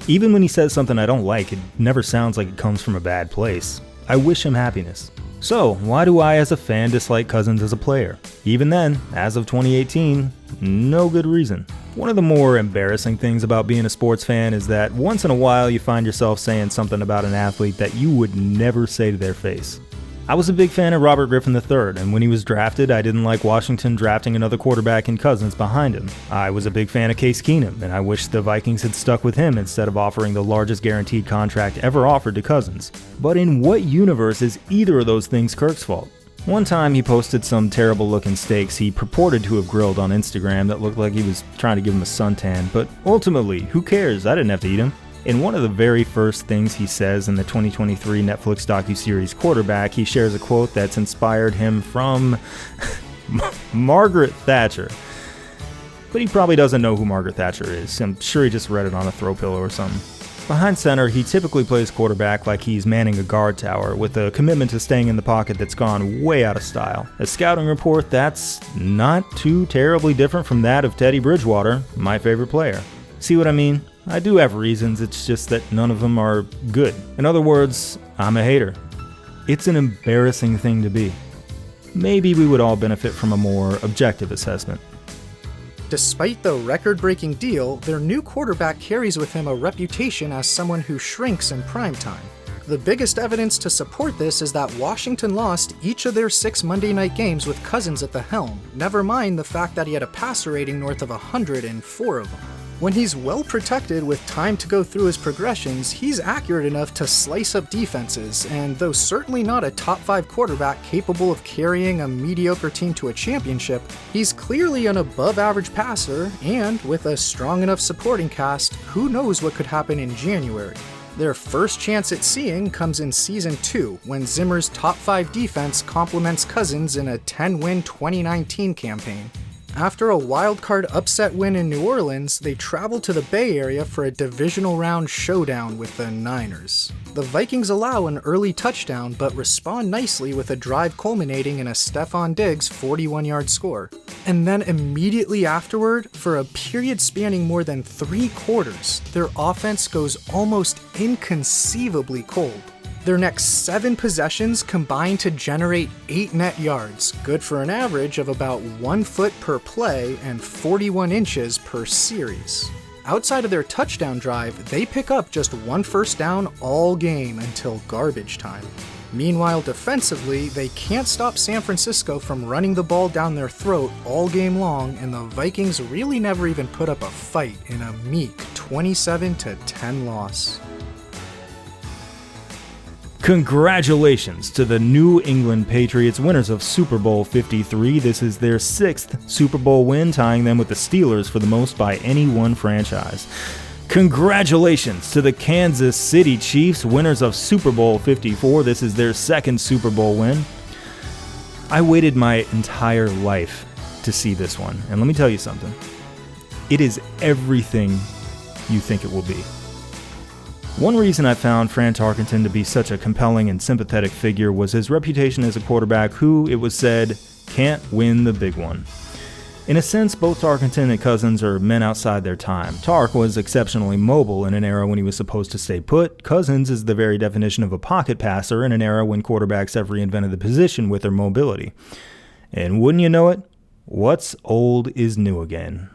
Even when he says something I don't like, it never sounds like it comes from a bad place. I wish him happiness. So, why do I as a fan dislike Cousins as a player? Even then, as of 2018, no good reason. One of the more embarrassing things about being a sports fan is that once in a while you find yourself saying something about an athlete that you would never say to their face. I was a big fan of Robert Griffin III, and when he was drafted, I didn't like Washington drafting another quarterback in Cousins behind him. I was a big fan of Case Keenum, and I wish the Vikings had stuck with him instead of offering the largest guaranteed contract ever offered to Cousins. But in what universe is either of those things Kirk's fault? One time he posted some terrible looking steaks he purported to have grilled on Instagram that looked like he was trying to give him a suntan, but ultimately, who cares? I didn't have to eat him. In one of the very first things he says in the 2023 Netflix docuseries Quarterback, he shares a quote that's inspired him from Margaret Thatcher. But he probably doesn't know who Margaret Thatcher is. I'm sure he just read it on a throw pillow or something. Behind center, he typically plays quarterback like he's manning a guard tower, with a commitment to staying in the pocket that's gone way out of style. A scouting report that's not too terribly different from that of Teddy Bridgewater, my favorite player. See what I mean? I do have reasons, it's just that none of them are good. In other words, I'm a hater. It's an embarrassing thing to be. Maybe we would all benefit from a more objective assessment. Despite the record-breaking deal, their new quarterback carries with him a reputation as someone who shrinks in primetime. The biggest evidence to support this is that Washington lost each of their 6 Monday night games with Cousins at the helm, never mind the fact that he had a passer rating north of 100 in 4 of them. When he's well protected with time to go through his progressions, he's accurate enough to slice up defenses, and though certainly not a top 5 quarterback capable of carrying a mediocre team to a championship, he's clearly an above average passer, and with a strong enough supporting cast, who knows what could happen in January. Their first chance at seeing comes in Season 2, when Zimmer's top 5 defense complements Cousins in a 10-win 2019 campaign. After a wildcard upset win in New Orleans, they travel to the Bay Area for a divisional round showdown with the Niners. The Vikings allow an early touchdown, but respond nicely with a drive culminating in a Stephon Diggs 41-yard score. And then immediately afterward, for a period spanning more than 3 quarters, their offense goes almost inconceivably cold. Their next 7 possessions combine to generate 8 net yards, good for an average of about 1 foot per play and 41 inches per series. Outside of their touchdown drive, they pick up just 1 first down all game until garbage time. Meanwhile, defensively, they can't stop San Francisco from running the ball down their throat all game long, and the Vikings really never even put up a fight in a meek 27-10 loss. Congratulations to the New England Patriots, winners of Super Bowl 53. This is their 6th Super Bowl win, tying them with the Steelers for the most by any one franchise. Congratulations to the Kansas City Chiefs, winners of Super Bowl 54. This is their 2nd Super Bowl win. I waited my entire life to see this one, and let me tell you something. It is everything you think it will be. One reason I found Fran Tarkenton to be such a compelling and sympathetic figure was his reputation as a quarterback who, it was said, can't win the big one. In a sense, both Tarkenton and Cousins are men outside their time. Tark was exceptionally mobile in an era when he was supposed to stay put. Cousins is the very definition of a pocket passer in an era when quarterbacks have reinvented the position with their mobility. And wouldn't you know it, what's old is new again.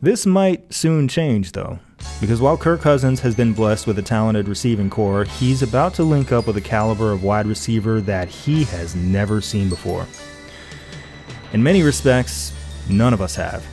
This might soon change, though, because while Kirk Cousins has been blessed with a talented receiving core, he's about to link up with a caliber of wide receiver that he has never seen before. In many respects, none of us have.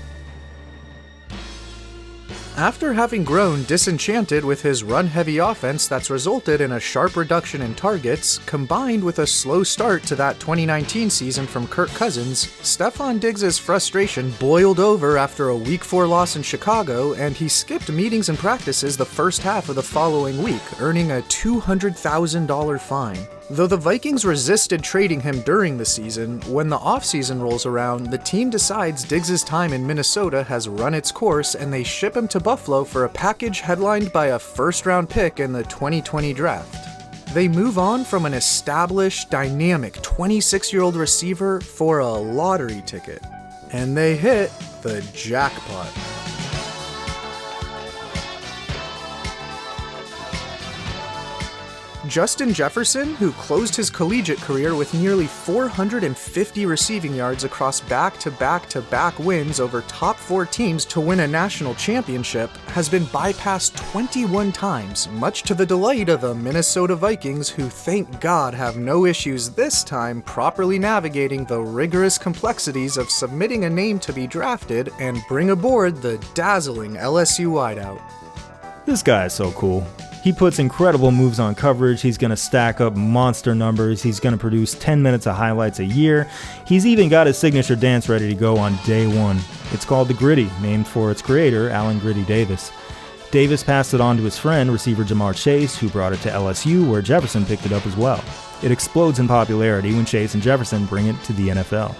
After having grown disenchanted with his run-heavy offense that's resulted in a sharp reduction in targets, combined with a slow start to that 2019 season from Kirk Cousins, Stefon Diggs' frustration boiled over after a Week 4 loss in Chicago, and he skipped meetings and practices the first half of the following week, earning a $200,000 fine. Though the Vikings resisted trading him during the season, when the offseason rolls around, the team decides Diggs' time in Minnesota has run its course and they ship him to Buffalo for a package headlined by a first-round pick in the 2020 draft. They move on from an established, dynamic 26-year-old receiver for a lottery ticket. And they hit the jackpot. Justin Jefferson, who closed his collegiate career with nearly 450 receiving yards across back-to-back-to-back wins over top 4 teams to win a national championship, has been bypassed 21 times, much to the delight of the Minnesota Vikings, who thank God have no issues this time properly navigating the rigorous complexities of submitting a name to be drafted and bring aboard the dazzling LSU wideout. This guy is so cool. He puts incredible moves on coverage, he's going to stack up monster numbers, he's going to produce 10 minutes of highlights a year. He's even got his signature dance ready to go on day one. It's called the Gritty, named for its creator, Allen Gritty Davis. Davis passed it on to his friend, receiver Jamar Chase, who brought it to LSU, where Jefferson picked it up as well. It explodes in popularity when Chase and Jefferson bring it to the NFL.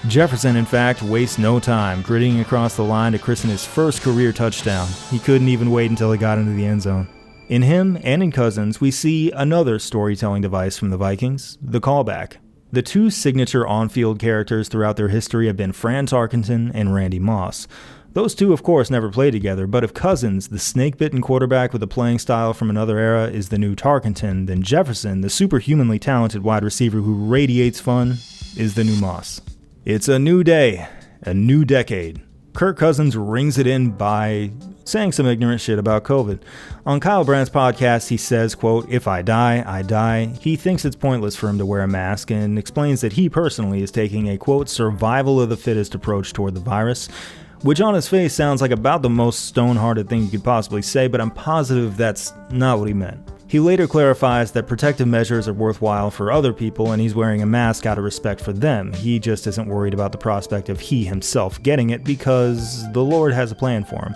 Jefferson, in fact, wastes no time, gritting across the line to christen his first career touchdown. He couldn't even wait until he got into the end zone. In him and in Cousins, we see another storytelling device from the Vikings, the callback. The two signature on-field characters throughout their history have been Fran Tarkenton and Randy Moss. Those two, of course, never played together, but if Cousins, the snake-bitten quarterback with a playing style from another era, is the new Tarkenton, then Jefferson, the superhumanly talented wide receiver who radiates fun, is the new Moss. It's a new day, a new decade. Kirk Cousins rings it in by saying some ignorant shit about COVID. On Kyle Brandt's podcast, he says, quote, "If I die, I die." He thinks it's pointless for him to wear a mask and explains that he personally is taking a, quote, survival of the fittest approach toward the virus, which on his face sounds like about the most stone-hearted thing you could possibly say, but I'm positive that's not what he meant. He later clarifies that protective measures are worthwhile for other people and he's wearing a mask out of respect for them. He just isn't worried about the prospect of he himself getting it because the Lord has a plan for him.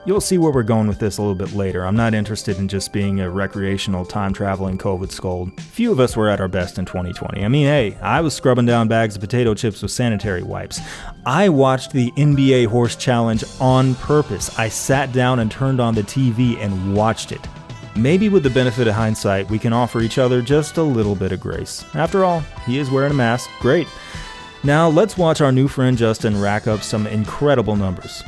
You'll see where we're going with this a little bit later. I'm not interested in just being a recreational time-traveling COVID scold. Few of us were at our best in 2020. I mean, hey, I was scrubbing down bags of potato chips with sanitary wipes. I watched the NBA Horse Challenge on purpose. I sat down and turned on the TV and watched it. Maybe with the benefit of hindsight, we can offer each other just a little bit of grace. After all, he is wearing a mask. Great. Now let's watch our new friend Justin rack up some incredible numbers.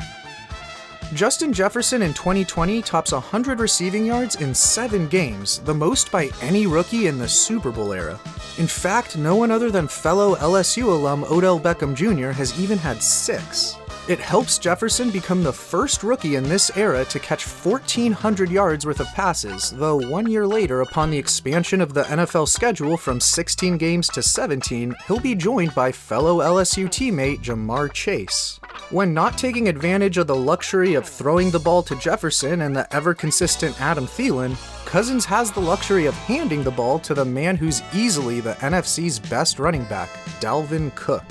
Justin Jefferson in 2020 tops 100 receiving yards in 7 games, the most by any rookie in the Super Bowl era. In fact, no one other than fellow LSU alum Odell Beckham Jr. has even had 6. It helps Jefferson become the first rookie in this era to catch 1,400 yards worth of passes, though 1 year later, upon the expansion of the NFL schedule from 16 games to 17, he'll be joined by fellow LSU teammate Jamar Chase. When not taking advantage of the luxury of throwing the ball to Jefferson and the ever-consistent Adam Thielen, Cousins has the luxury of handing the ball to the man who's easily the NFC's best running back, Dalvin Cook.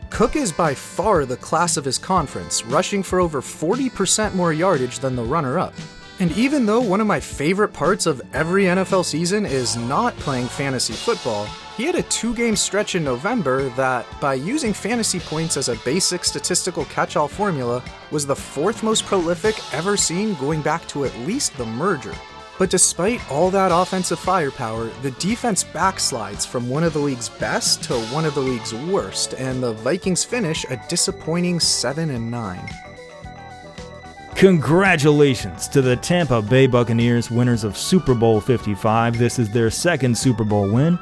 Cook is by far the class of his conference, rushing for over 40% more yardage than the runner-up. And even though one of my favorite parts of every NFL season is not playing fantasy football, he had a 2-game stretch in November that, by using fantasy points as a basic statistical catch-all formula, was the 4th most prolific ever seen going back to at least the merger. But despite all that offensive firepower, the defense backslides from one of the league's best to one of the league's worst, and the Vikings finish a disappointing 7-9. Congratulations to the Tampa Bay Buccaneers, winners of Super Bowl 55. This is their 2nd Super Bowl win.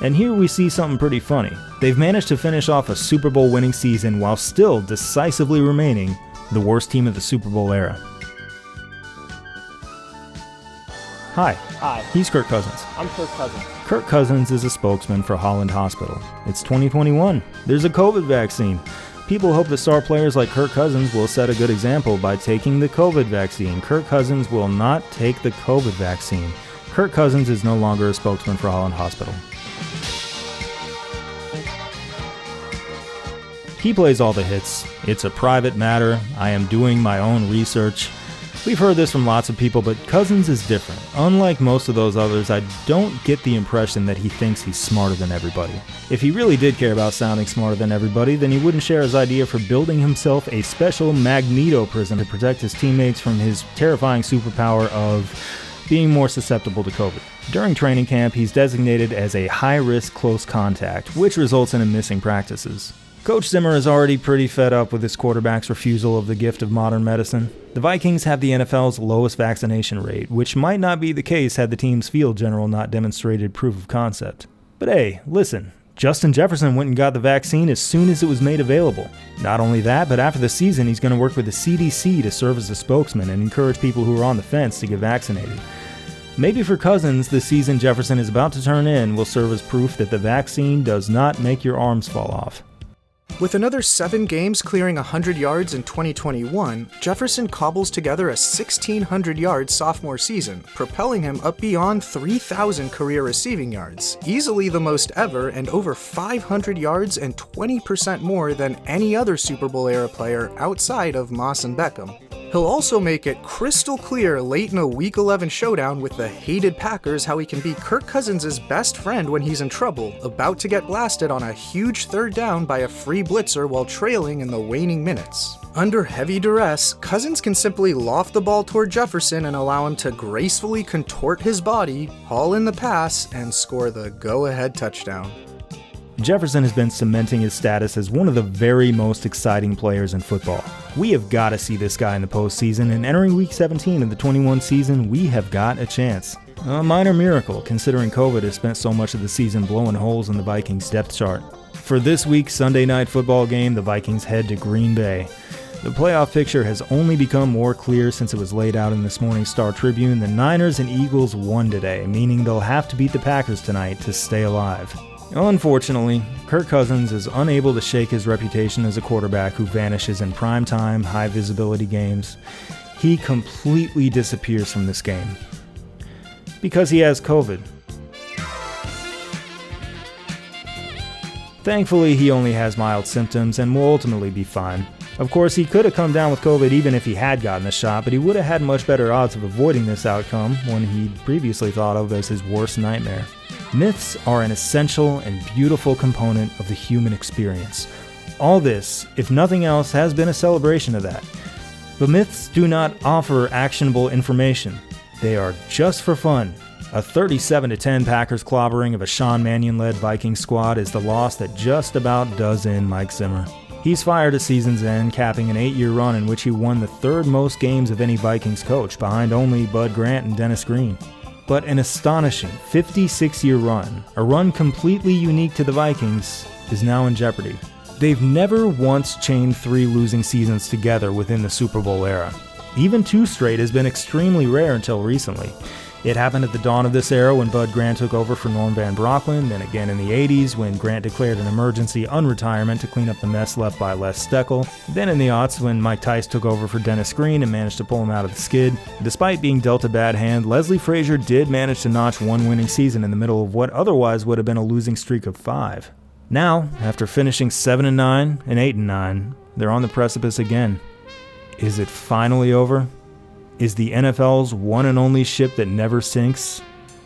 And here we see something pretty funny. They've managed to finish off a Super Bowl winning season while still decisively remaining the worst team of the Super Bowl era. Hi. Hi. He's Kirk Cousins. I'm Kirk Cousins. Kirk Cousins is a spokesman for Holland Hospital. It's 2021. There's a COVID vaccine. People hope that star players like Kirk Cousins will set a good example by taking the COVID vaccine. Kirk Cousins will not take the COVID vaccine. Kirk Cousins is no longer a spokesman for Holland Hospital. He plays all the hits. It's a private matter. I am doing my own research. We've heard this from lots of people, but Cousins is different. Unlike most of those others, I don't get the impression that he thinks he's smarter than everybody. If he really did care about sounding smarter than everybody, then he wouldn't share his idea for building himself a special magneto prison to protect his teammates from his terrifying superpower of being more susceptible to COVID. During training camp, he's designated as a high-risk close contact, which results in him missing practices. Coach Zimmer is already pretty fed up with his quarterback's refusal of the gift of modern medicine. The Vikings have the NFL's lowest vaccination rate, which might not be the case had the team's field general not demonstrated proof of concept. But hey, listen, Justin Jefferson went and got the vaccine as soon as it was made available. Not only that, but after the season, he's going to work with the CDC to serve as a spokesman and encourage people who are on the fence to get vaccinated. Maybe for Cousins, the season Jefferson is about to turn in will serve as proof that the vaccine does not make your arms fall off. With another 7 games clearing 100 yards in 2021, Jefferson cobbles together a 1,600-yard sophomore season, propelling him up beyond 3,000 career receiving yards, easily the most ever and over 500 yards and 20% more than any other Super Bowl-era player outside of Moss and Beckham. He'll also make it crystal clear late in a Week 11 showdown with the hated Packers how he can be Kirk Cousins' best friend when he's in trouble, about to get blasted on a huge third down by a free blitzer while trailing in the waning minutes. Under heavy duress, Cousins can simply loft the ball toward Jefferson and allow him to gracefully contort his body, haul in the pass, and score the go-ahead touchdown. Jefferson has been cementing his status as one of the very most exciting players in football. We have got to see this guy in the postseason, and entering Week 17 of the 21 season, we have got a chance. A minor miracle, considering COVID has spent so much of the season blowing holes in the Vikings' depth chart. For this week's Sunday night football game, the Vikings head to Green Bay. The playoff picture has only become more clear since it was laid out in this morning's Star Tribune. The Niners and Eagles won today, meaning they'll have to beat the Packers tonight to stay alive. Unfortunately, Kirk Cousins is unable to shake his reputation as a quarterback who vanishes in primetime, high-visibility games. He completely disappears from this game because he has COVID. Thankfully, he only has mild symptoms and will ultimately be fine. Of course, he could have come down with COVID even if he had gotten the shot, but he would have had much better odds of avoiding this outcome, one he'd previously thought of as his worst nightmare. Myths are an essential and beautiful component of the human experience. All this, if nothing else, has been a celebration of that. But myths do not offer actionable information. They are just for fun. A 37-10 Packers clobbering of a Sean Mannion-led Vikings squad is the loss that just about does in Mike Zimmer. He's fired at season's end, capping an 8-year run in which he won the third most games of any Vikings coach, behind only Bud Grant and Dennis Green. But an astonishing 56-year run, a run completely unique to the Vikings, is now in jeopardy. They've never once chained 3 losing seasons together within the Super Bowl era. Even 2 straight has been extremely rare until recently. It happened at the dawn of this era when Bud Grant took over for Norm Van Brocklin, then again in the 80s when Grant declared an emergency unretirement to clean up the mess left by Les Steckel, then in the aughts when Mike Tice took over for Dennis Green and managed to pull him out of the skid. Despite being dealt a bad hand, Leslie Frazier did manage to notch one winning season in the middle of what otherwise would have been a losing streak of 5. Now, after finishing 7-9 and 8-9, they're on the precipice again. Is it finally over? Is the NFL's one and only ship that never sinks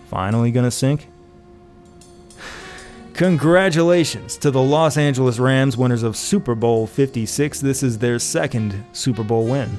finally gonna sink? Congratulations to the Los Angeles Rams, winners of Super Bowl 56. This is their second Super Bowl win.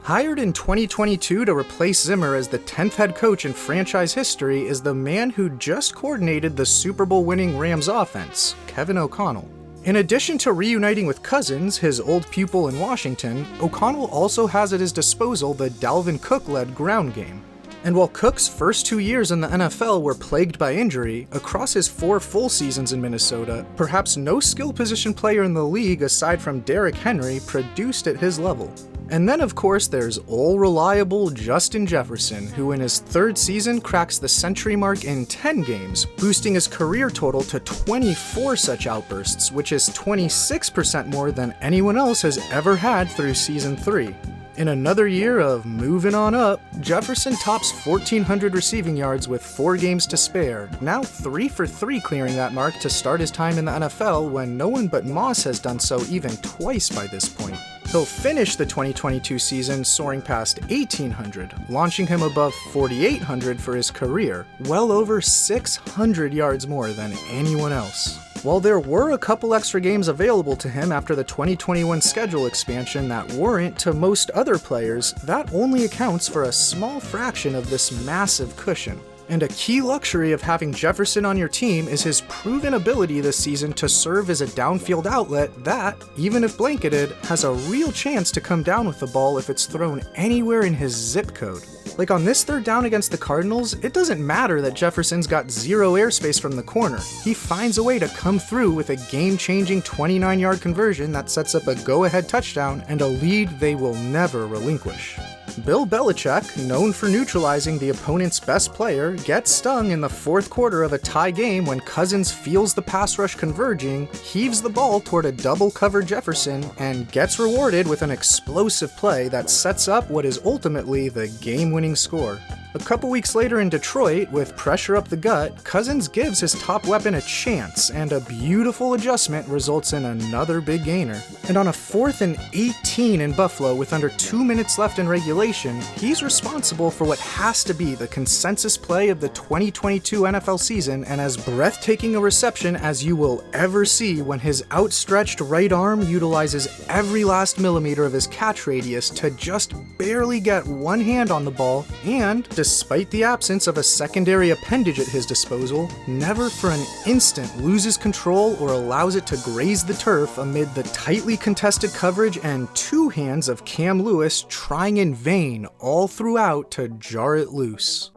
Hired in 2022 to replace Zimmer as the 10th head coach in franchise history is the man who just coordinated the Super Bowl winning Rams offense, Kevin O'Connell. In addition to reuniting with Cousins, his old pupil in Washington, O'Connell also has at his disposal the Dalvin Cook-led ground game. And while Cook's first 2 years in the NFL were plagued by injury, across his 4 full seasons in Minnesota, perhaps no skill position player in the league aside from Derrick Henry produced at his level. And then of course there's all reliable Justin Jefferson, who in his third season cracks the century mark in 10 games, boosting his career total to 24 such outbursts, which is 26% more than anyone else has ever had through season 3. In another year of moving on up, Jefferson tops 1,400 receiving yards with 4 games to spare, now 3 for 3 clearing that mark to start his time in the NFL when no one but Moss has done so even twice by this point. He'll finish the 2022 season soaring past 1,800, launching him above 4,800 for his career, well over 600 yards more than anyone else. While there were a couple extra games available to him after the 2021 schedule expansion that weren't to most other players, that only accounts for a small fraction of this massive cushion. And a key luxury of having Jefferson on your team is his proven ability this season to serve as a downfield outlet that, even if blanketed, has a real chance to come down with the ball if it's thrown anywhere in his zip code. Like on this third down against the Cardinals, it doesn't matter that Jefferson's got zero airspace from the corner. He finds a way to come through with a game-changing 29-yard conversion that sets up a go-ahead touchdown and a lead they will never relinquish. Bill Belichick, known for neutralizing the opponent's best player, gets stung in the fourth quarter of a tie game when Cousins feels the pass rush converging, heaves the ball toward a double-covered Jefferson, and gets rewarded with an explosive play that sets up what is ultimately the game-winning score. A couple weeks later in Detroit, with pressure up the gut, Cousins gives his top weapon a chance, and a beautiful adjustment results in another big gainer. And on a 4th and 18 in Buffalo with under 2 minutes left in regulation, he's responsible for what has to be the consensus play of the 2022 NFL season and as breathtaking a reception as you will ever see when his outstretched right arm utilizes every last millimeter of his catch radius to just barely get one hand on the ball and, despite the absence of a secondary appendage at his disposal, never for an instant loses control or allows it to graze the turf amid the tightly contested coverage and 2 hands of Cam Lewis trying in vain all throughout to jar it loose.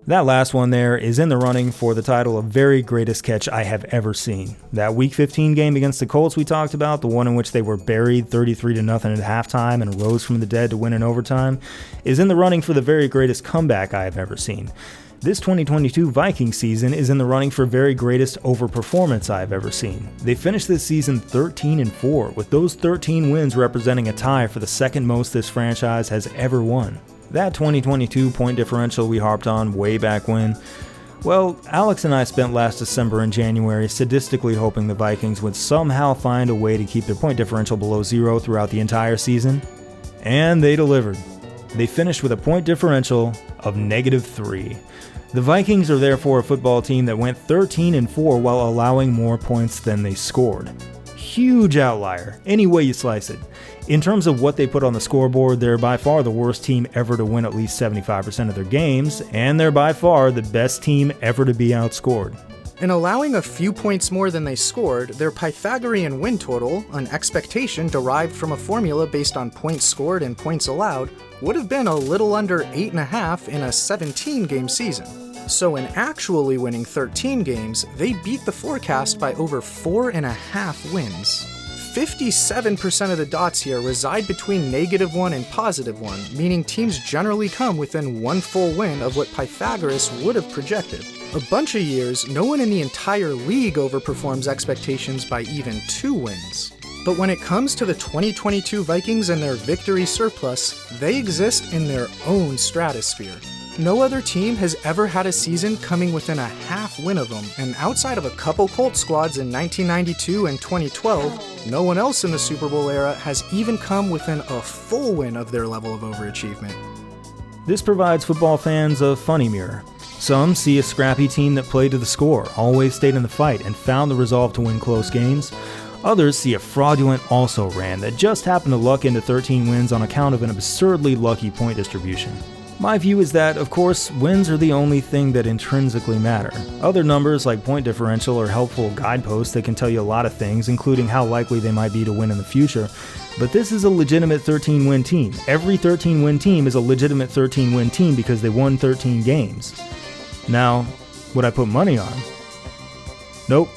That last one there is in the running for the title of very greatest catch I have ever seen. That Week 15 game against the Colts we talked about, the one in which they were buried 33-0 at halftime and rose from the dead to win in overtime, is in the running for the very greatest comeback I have ever seen. This 2022 Vikings season is in the running for very greatest overperformance I have ever seen. They finished this season 13-4, with those 13 wins representing a tie for the second most this franchise has ever won. That 2022 point differential we harped on way back when, well, Alex and I spent last December and January sadistically hoping the Vikings would somehow find a way to keep their point differential below 0 throughout the entire season, and they delivered. They finished with a point differential of -3. The Vikings are therefore a football team that went 13-4 while allowing more points than they scored. Huge outlier, any way you slice it. In terms of what they put on the scoreboard, they're by far the worst team ever to win at least 75% of their games, and they're by far the best team ever to be outscored. In allowing a few points more than they scored, their Pythagorean win total, an expectation derived from a formula based on points scored and points allowed, would have been a little under 8.5 in a 17-game season. So in actually winning 13 games, they beat the forecast by over 4.5 wins. 57% of the dots here reside between -1 and +1, meaning teams generally come within one full win of what Pythagoras would have projected. A bunch of years, no one in the entire league overperforms expectations by even 2 wins. But when it comes to the 2022 Vikings and their victory surplus, they exist in their own stratosphere. No other team has ever had a season coming within a half win of them, and outside of a couple Colts squads in 1992 and 2012, no one else in the Super Bowl era has even come within a full win of their level of overachievement. This provides football fans a funny mirror. Some see a scrappy team that played to the score, always stayed in the fight, and found the resolve to win close games. Others see a fraudulent also-ran that just happened to luck into 13 wins on account of an absurdly lucky point distribution. My view is that, of course, wins are the only thing that intrinsically matter. Other numbers like point differential are helpful guideposts that can tell you a lot of things, including how likely they might be to win in the future. But this is a legitimate 13-win team. Every 13-win team is a legitimate 13-win team because they won 13 games. Now, would I put money on them? Nope.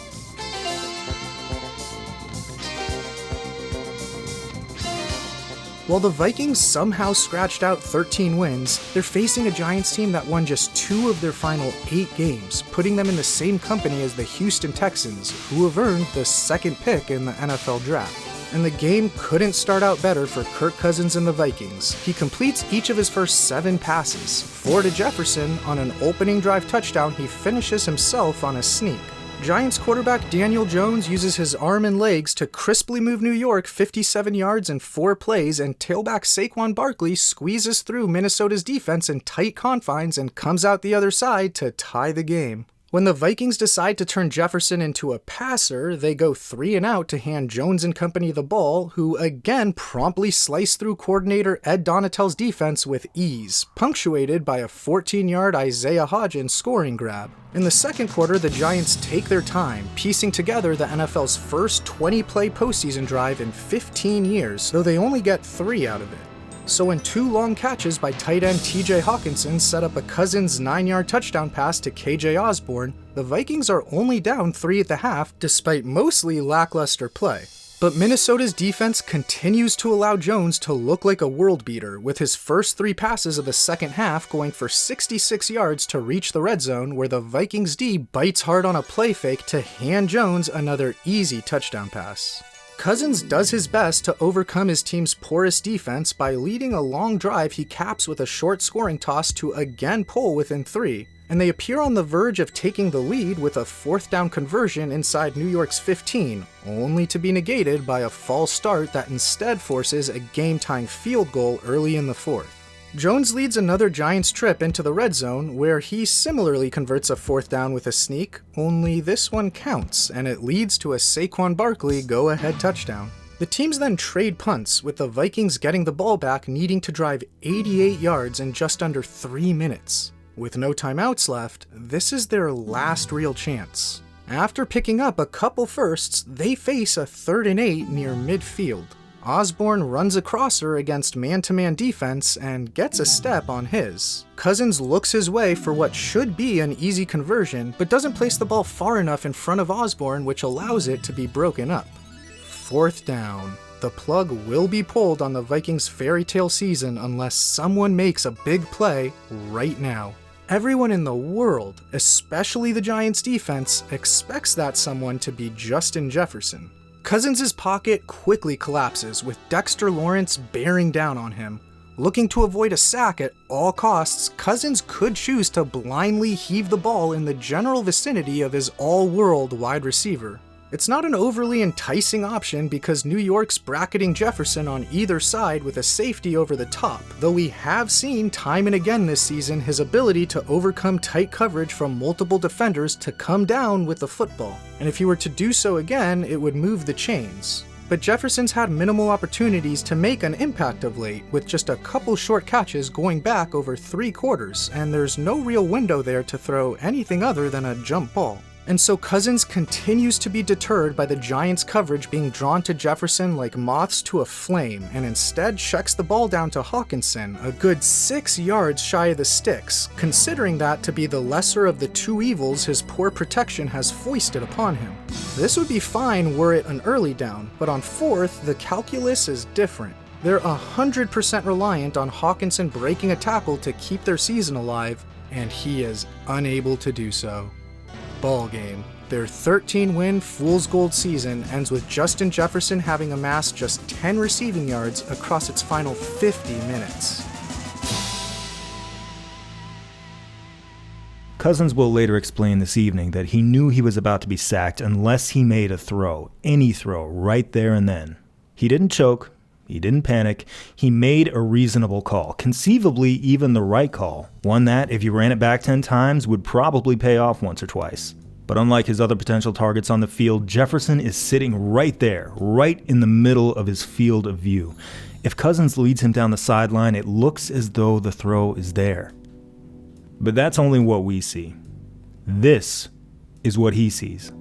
While the Vikings somehow scratched out 13 wins, they're facing a Giants team that won just 2 of their final 8 games, putting them in the same company as the Houston Texans, who have earned the 2nd pick in the NFL draft. And the game couldn't start out better for Kirk Cousins and the Vikings. He completes each of his first 7 passes, 4 to Jefferson. On an opening drive touchdown, he finishes himself on a sneak. Giants quarterback Daniel Jones uses his arm and legs to crisply move New York 57 yards in 4 plays, and tailback Saquon Barkley squeezes through Minnesota's defense in tight confines and comes out the other side to tie the game. When the Vikings decide to turn Jefferson into a passer, they go 3 and out to hand Jones and company the ball, who again promptly slice through coordinator Ed Donatell's defense with ease, punctuated by a 14-yard Isaiah Hodgins scoring grab. In the second quarter, the Giants take their time, piecing together the NFL's first 20-play postseason drive in 15 years, though they only get 3 out of it. So when 2 long catches by tight end TJ Hawkinson set up a Cousins 9-yard touchdown pass to KJ Osborne, the Vikings are only down 3 at the half despite mostly lackluster play. But Minnesota's defense continues to allow Jones to look like a world beater, with his first 3 passes of the second half going for 66 yards to reach the red zone, where the Vikings D bites hard on a play fake to hand Jones another easy touchdown pass. Cousins does his best to overcome his team's porous defense by leading a long drive he caps with a short scoring toss to again pull within 3, and they appear on the verge of taking the lead with a 4th down conversion inside New York's 15, only to be negated by a false start that instead forces a game-tying field goal early in the 4th. Jones leads another Giants trip into the red zone, where he similarly converts a 4th down with a sneak, only this one counts, and it leads to a Saquon Barkley go-ahead touchdown. The teams then trade punts, with the Vikings getting the ball back needing to drive 88 yards in just under 3 minutes. With no timeouts left, this is their last real chance. After picking up a couple firsts, they face a 3rd and 8 near midfield. Osborne runs a crosser against man-to-man defense and gets a step on his. Cousins looks his way for what should be an easy conversion, but doesn't place the ball far enough in front of Osborne, which allows it to be broken up. 4th down. The plug will be pulled on the Vikings' fairy tale season unless someone makes a big play right now. Everyone in the world, especially the Giants' defense, expects that someone to be Justin Jefferson. Cousins' pocket quickly collapses, with Dexter Lawrence bearing down on him. Looking to avoid a sack at all costs, Cousins could choose to blindly heave the ball in the general vicinity of his all-world wide receiver. It's not an overly enticing option because New York's bracketing Jefferson on either side with a safety over the top, though we have seen time and again this season his ability to overcome tight coverage from multiple defenders to come down with the football. And if he were to do so again, it would move the chains. But Jefferson's had minimal opportunities to make an impact of late, with just a couple short catches going back over 3 quarters, and there's no real window there to throw anything other than a jump ball. And so Cousins continues to be deterred by the Giants' coverage being drawn to Jefferson like moths to a flame, and instead checks the ball down to Hawkinson, a good 6 yards shy of the sticks, considering that to be the lesser of the 2 evils his poor protection has foisted upon him. This would be fine were it an early down, but on 4th, the calculus is different. They're 100% reliant on Hawkinson breaking a tackle to keep their season alive, and he is unable to do so. Ball game. Their 13-win Fool's Gold season ends with Justin Jefferson having amassed just 10 receiving yards across its final 50 minutes. Cousins will later explain this evening that he knew he was about to be sacked unless he made a throw, any throw, right there and then. He didn't choke, he didn't panic, he made a reasonable call, conceivably even the right call, one that, if you ran it back 10 times, would probably pay off once or twice. But unlike his other potential targets on the field, Jefferson is sitting right there, right in the middle of his field of view. If Cousins leads him down the sideline, it looks as though the throw is there. But that's only what we see. This is what he sees.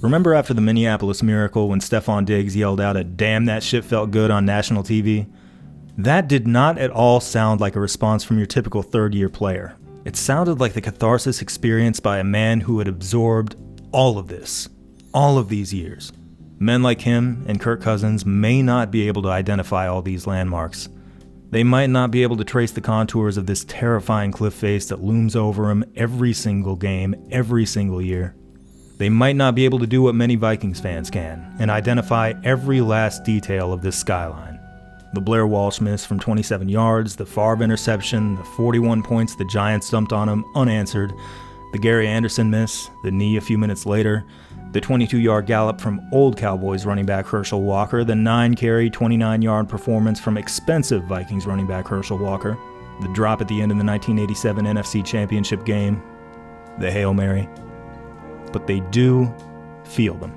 Remember after the Minneapolis Miracle when Stefon Diggs yelled out a "damn that shit felt good" on national TV? That did not at all sound like a response from your typical third-year player. It sounded like the catharsis experienced by a man who had absorbed all of this, all of these years. Men like him and Kirk Cousins may not be able to identify all these landmarks. They might not be able to trace the contours of this terrifying cliff face that looms over them every single game, every single year. They might not be able to do what many Vikings fans can, and identify every last detail of this skyline. The Blair Walsh miss from 27 yards, the Favre interception, the 41 points the Giants dumped on him unanswered, the Gary Anderson miss, the knee a few minutes later, the 22-yard gallop from old Cowboys running back Herschel Walker, the 9-carry, 29-yard performance from expensive Vikings running back Herschel Walker, the drop at the end of the 1987 NFC Championship game, the Hail Mary. But they do feel them.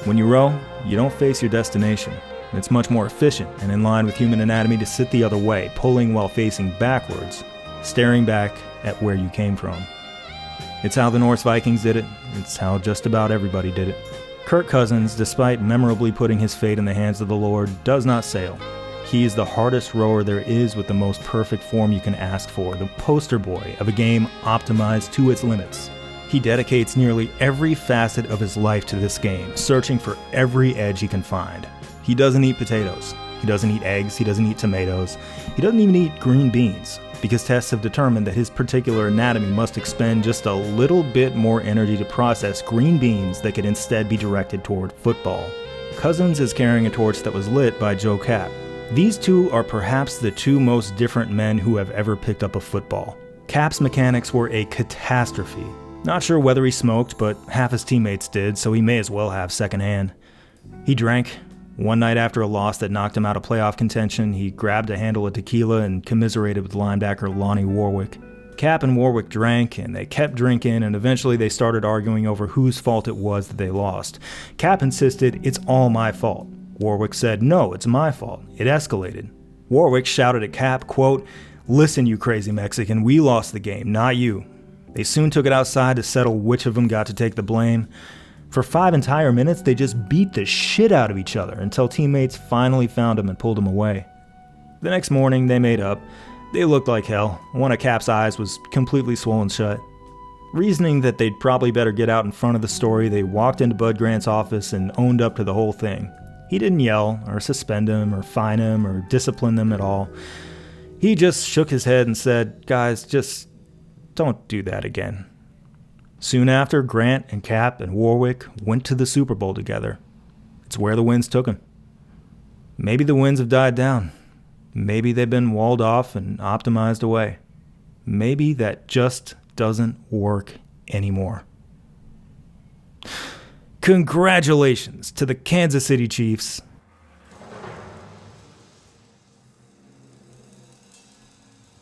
When you row, you don't face your destination. It's much more efficient and in line with human anatomy to sit the other way, pulling while facing backwards, staring back at where you came from. It's how the Norse Vikings did it. It's how just about everybody did it. Kirk Cousins, despite memorably putting his fate in the hands of the Lord, does not sail. He is the hardest rower there is with the most perfect form you can ask for, the poster boy of a game optimized to its limits. He dedicates nearly every facet of his life to this game, searching for every edge he can find. He doesn't eat potatoes. He doesn't eat eggs. He doesn't eat tomatoes. He doesn't even eat green beans, because tests have determined that his particular anatomy must expend just a little bit more energy to process green beans that could instead be directed toward football. Cousins is carrying a torch that was lit by Joe Kapp. These two are perhaps the two most different men who have ever picked up a football. Kapp's mechanics were a catastrophe. Not sure whether he smoked, but half his teammates did, so he may as well have secondhand. He drank. One night after a loss that knocked him out of playoff contention, he grabbed a handle of tequila and commiserated with linebacker Lonnie Warwick. Kapp and Warwick drank, and they kept drinking, and eventually they started arguing over whose fault it was that they lost. Kapp insisted, "It's all my fault." Warwick said, "No, it's my fault." It escalated. Warwick shouted at Kapp, quote, "Listen, you crazy Mexican, we lost the game, not you." They soon took it outside to settle which of them got to take the blame. For 5 entire minutes, they just beat the shit out of each other until teammates finally found him and pulled him away. The next morning, they made up. They looked like hell. One of Kapp's eyes was completely swollen shut. Reasoning that they'd probably better get out in front of the story, they walked into Bud Grant's office and owned up to the whole thing. He didn't yell, or suspend him, or fine him, or discipline them at all. He just shook his head and said, "Guys, just don't do that again." Soon after, Grant and Kapp and Warwick went to the Super Bowl together. It's where the winds took them. Maybe the winds have died down. Maybe they've been walled off and optimized away. Maybe that just doesn't work anymore. Congratulations to the Kansas City Chiefs.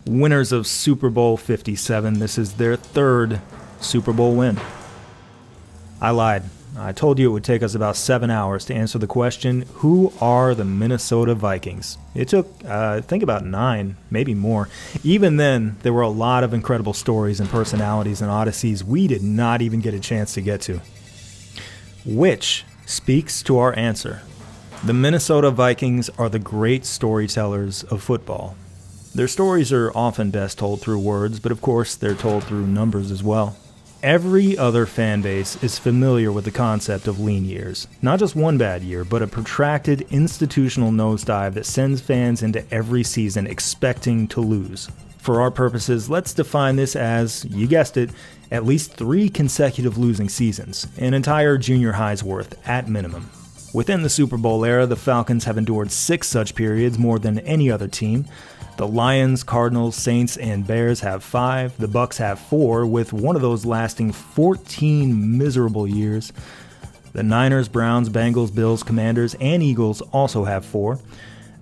Winners of Super Bowl 57. This is their third Super Bowl win. I lied. I told you it would take us about 7 hours to answer the question, who are the Minnesota Vikings? It took, I think, about 9, maybe more. Even then, there were a lot of incredible stories and personalities and odysseys we did not even get a chance to get to. Which speaks to our answer. The Minnesota Vikings are the great storytellers of football. Their stories are often best told through words, but of course they're told through numbers as well. Every other fan base is familiar with the concept of lean years. Not just one bad year, but a protracted institutional nosedive that sends fans into every season expecting to lose. For our purposes, let's define this as, you guessed it, at least 3 consecutive losing seasons, an entire junior high's worth at minimum. Within the Super Bowl era, the Falcons have endured 6 such periods, more than any other team. The Lions, Cardinals, Saints, and Bears have 5. The Bucks have 4, with one of those lasting 14 miserable years. The Niners, Browns, Bengals, Bills, Commanders, and Eagles also have 4.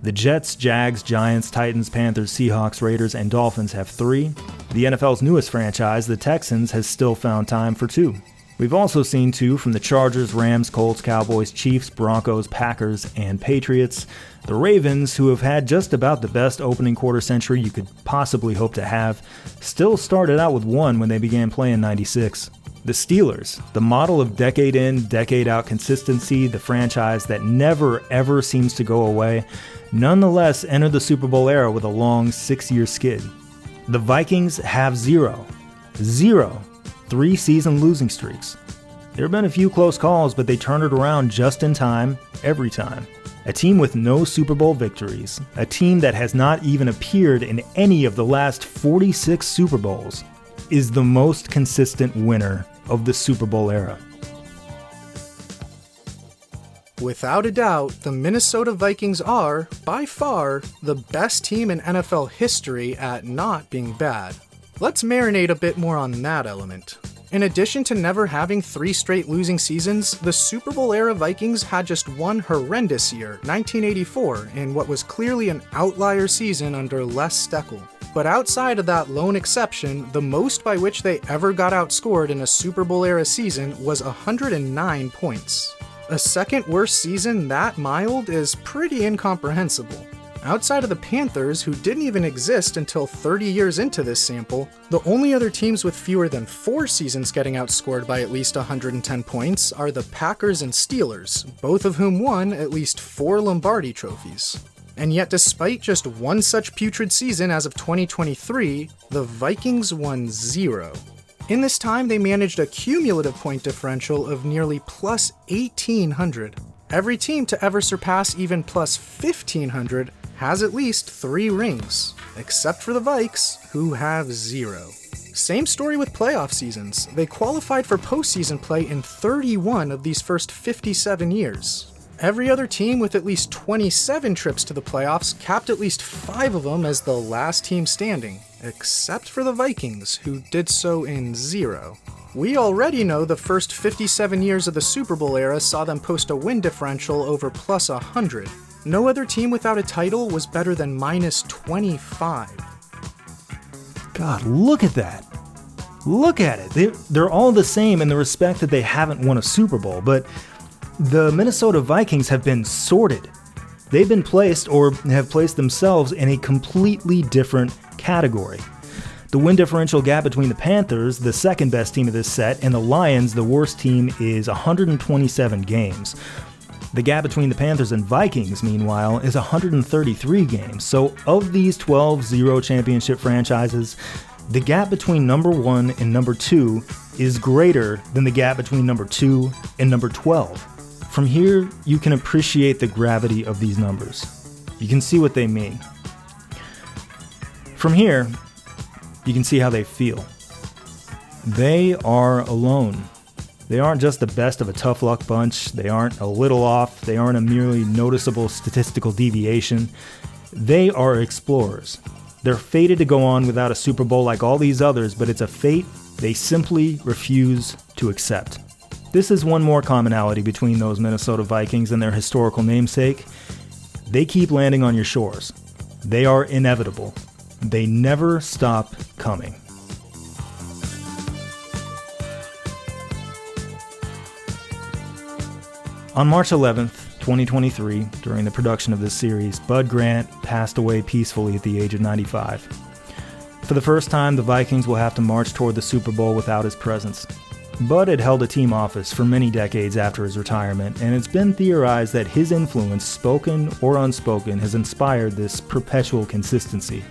The Jets, Jags, Giants, Titans, Panthers, Seahawks, Raiders, and Dolphins have 3. The NFL's newest franchise, the Texans, has still found time for 2. We've also seen 2 from the Chargers, Rams, Colts, Cowboys, Chiefs, Broncos, Packers, and Patriots. The Ravens, who have had just about the best opening quarter century you could possibly hope to have, still started out with 1 when they began playing in '96. The Steelers, the model of decade in, decade out consistency, the franchise that never ever seems to go away, nonetheless enter the Super Bowl era with a long 6-year skid. The Vikings have zero 3-season losing streaks. There have been a few close calls, but they turn it around just in time, every time. A team with no Super Bowl victories, a team that has not even appeared in any of the last 46 Super Bowls, is the most consistent winner of the Super Bowl era. Without a doubt, the Minnesota Vikings are, by far, the best team in NFL history at not being bad. Let's marinate a bit more on that element. In addition to never having 3 straight losing seasons, the Super Bowl era Vikings had just one horrendous year, 1984, in what was clearly an outlier season under Les Steckel. But outside of that lone exception, the most by which they ever got outscored in a Super Bowl era season was 109 points. A second worst season that mild is pretty incomprehensible. Outside of the Panthers, who didn't even exist until 30 years into this sample, the only other teams with fewer than 4 seasons getting outscored by at least 110 points are the Packers and Steelers, both of whom won at least 4 Lombardi trophies. And yet despite just one such putrid season as of 2023, the Vikings won 0. In this time, they managed a cumulative point differential of nearly plus 1,800. Every team to ever surpass even plus 1,500 has at least 3 rings, except for the Vikes, who have 0. Same story with playoff seasons. They qualified for postseason play in 31 of these first 57 years. Every other team with at least 27 trips to the playoffs capped at least 5 of them as the last team standing, except for the Vikings, who did so in 0. We already know the first 57 years of the Super Bowl era saw them post a win differential over plus 100. No other team without a title was better than minus 25. God, look at that. Look at it. They're all the same in the respect that they haven't won a Super Bowl, but the Minnesota Vikings have been sorted. They've been placed, or have placed themselves, in a completely different category. The win differential gap between the Panthers, the second best team of this set, and the Lions, the worst team, is 127 games. The gap between the Panthers and Vikings, meanwhile, is 133 games. So of these 12 zero championship franchises, the gap between number 1 and number 2 is greater than the gap between number 2 and number 12. From here, you can appreciate the gravity of these numbers. You can see what they mean. From here, you can see how they feel. They are alone. They aren't just the best of a tough luck bunch. They aren't a little off. They aren't a merely noticeable statistical deviation. They are explorers. They're fated to go on without a Super Bowl like all these others, but it's a fate they simply refuse to accept. This is one more commonality between those Minnesota Vikings and their historical namesake. They keep landing on your shores. They are inevitable. They never stop coming. On March 11th, 2023, during the production of this series, Bud Grant passed away peacefully at the age of 95. For the first time, the Vikings will have to march toward the Super Bowl without his presence. Bud had held a team office for many decades after his retirement, and it's been theorized that his influence, spoken or unspoken, has inspired this perpetual consistency.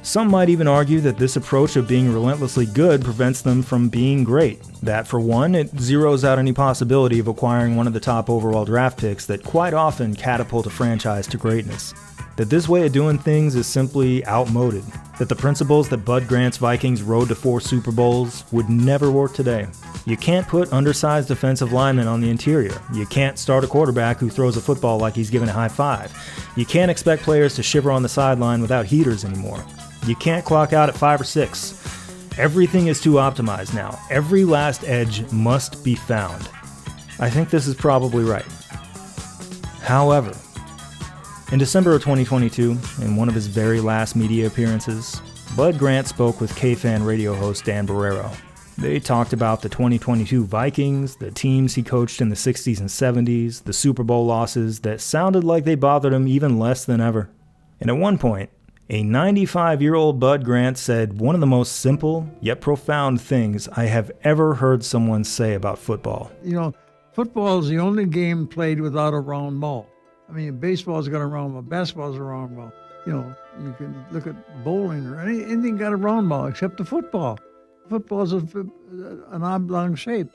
Some might even argue that this approach of being relentlessly good prevents them from being great. That, for one, it zeroes out any possibility of acquiring one of the top overall draft picks that quite often catapult a franchise to greatness. That this way of doing things is simply outmoded. That the principles that Bud Grant's Vikings rode to 4 Super Bowls would never work today. You can't put undersized defensive linemen on the interior. You can't start a quarterback who throws a football like he's giving a high five. You can't expect players to shiver on the sideline without heaters anymore. You can't clock out at 5 or 6. Everything is too optimized now. Every last edge must be found. I think this is probably right. However, in December of 2022, in one of his very last media appearances, Bud Grant spoke with KFan radio host Dan Barrero. They talked about the 2022 Vikings, the teams he coached in the 60s and 70s, the Super Bowl losses that sounded like they bothered him even less than ever. And at one point, A 95-year-old Bud Grant said one of the most simple yet profound things I have ever heard someone say about football. Football is the only game played without a round ball. I mean, baseball's got a round ball, basketball's a round ball. You can look at bowling or anything got a round ball except the football. Football's an oblong shape.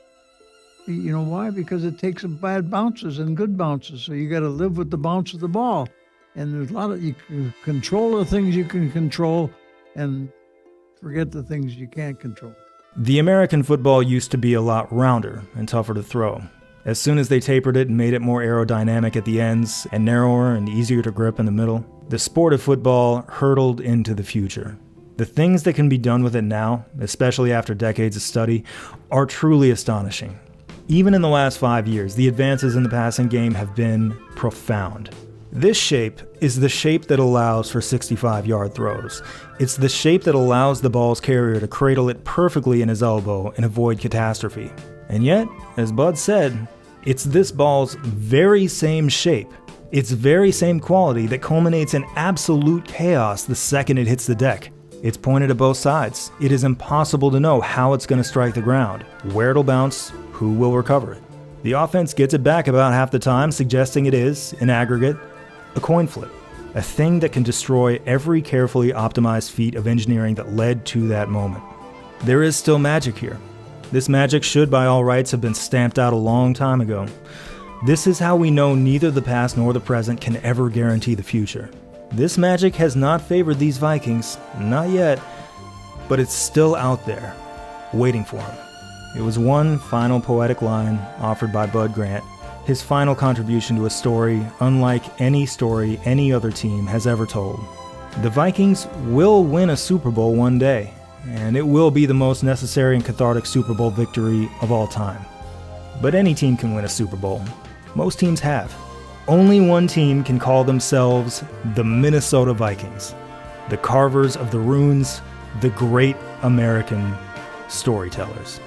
You know why? Because it takes some bad bounces and good bounces. So you got to live with the bounce of the ball. And there's a lot of, you can control the things you can control and forget the things you can't control. The American football used to be a lot rounder and tougher to throw. As soon as they tapered it and made it more aerodynamic at the ends and narrower and easier to grip in the middle, the sport of football hurtled into the future. The things that can be done with it now, especially after decades of study, are truly astonishing. Even in the last 5 years, the advances in the passing game have been profound. This shape is the shape that allows for 65-yard throws. It's the shape that allows the ball's carrier to cradle it perfectly in his elbow and avoid catastrophe. And yet, as Bud said, it's this ball's very same shape, its very same quality that culminates in absolute chaos the second it hits the deck. It's pointed at both sides. It is impossible to know how it's going to strike the ground, where it'll bounce, who will recover it. The offense gets it back about half the time, suggesting it is, in aggregate, a coin flip, a thing that can destroy every carefully optimized feat of engineering that led to that moment. There is still magic here. This magic should by all rights have been stamped out a long time ago. This is how we know neither the past nor the present can ever guarantee the future. This magic has not favored these Vikings, not yet, but it's still out there, waiting for them. It was one final poetic line offered by Bud Grant, his final contribution to a story unlike any story any other team has ever told. The Vikings will win a Super Bowl one day, and it will be the most necessary and cathartic Super Bowl victory of all time. But any team can win a Super Bowl. Most teams have. Only one team can call themselves the Minnesota Vikings, the carvers of the runes, the great American storytellers.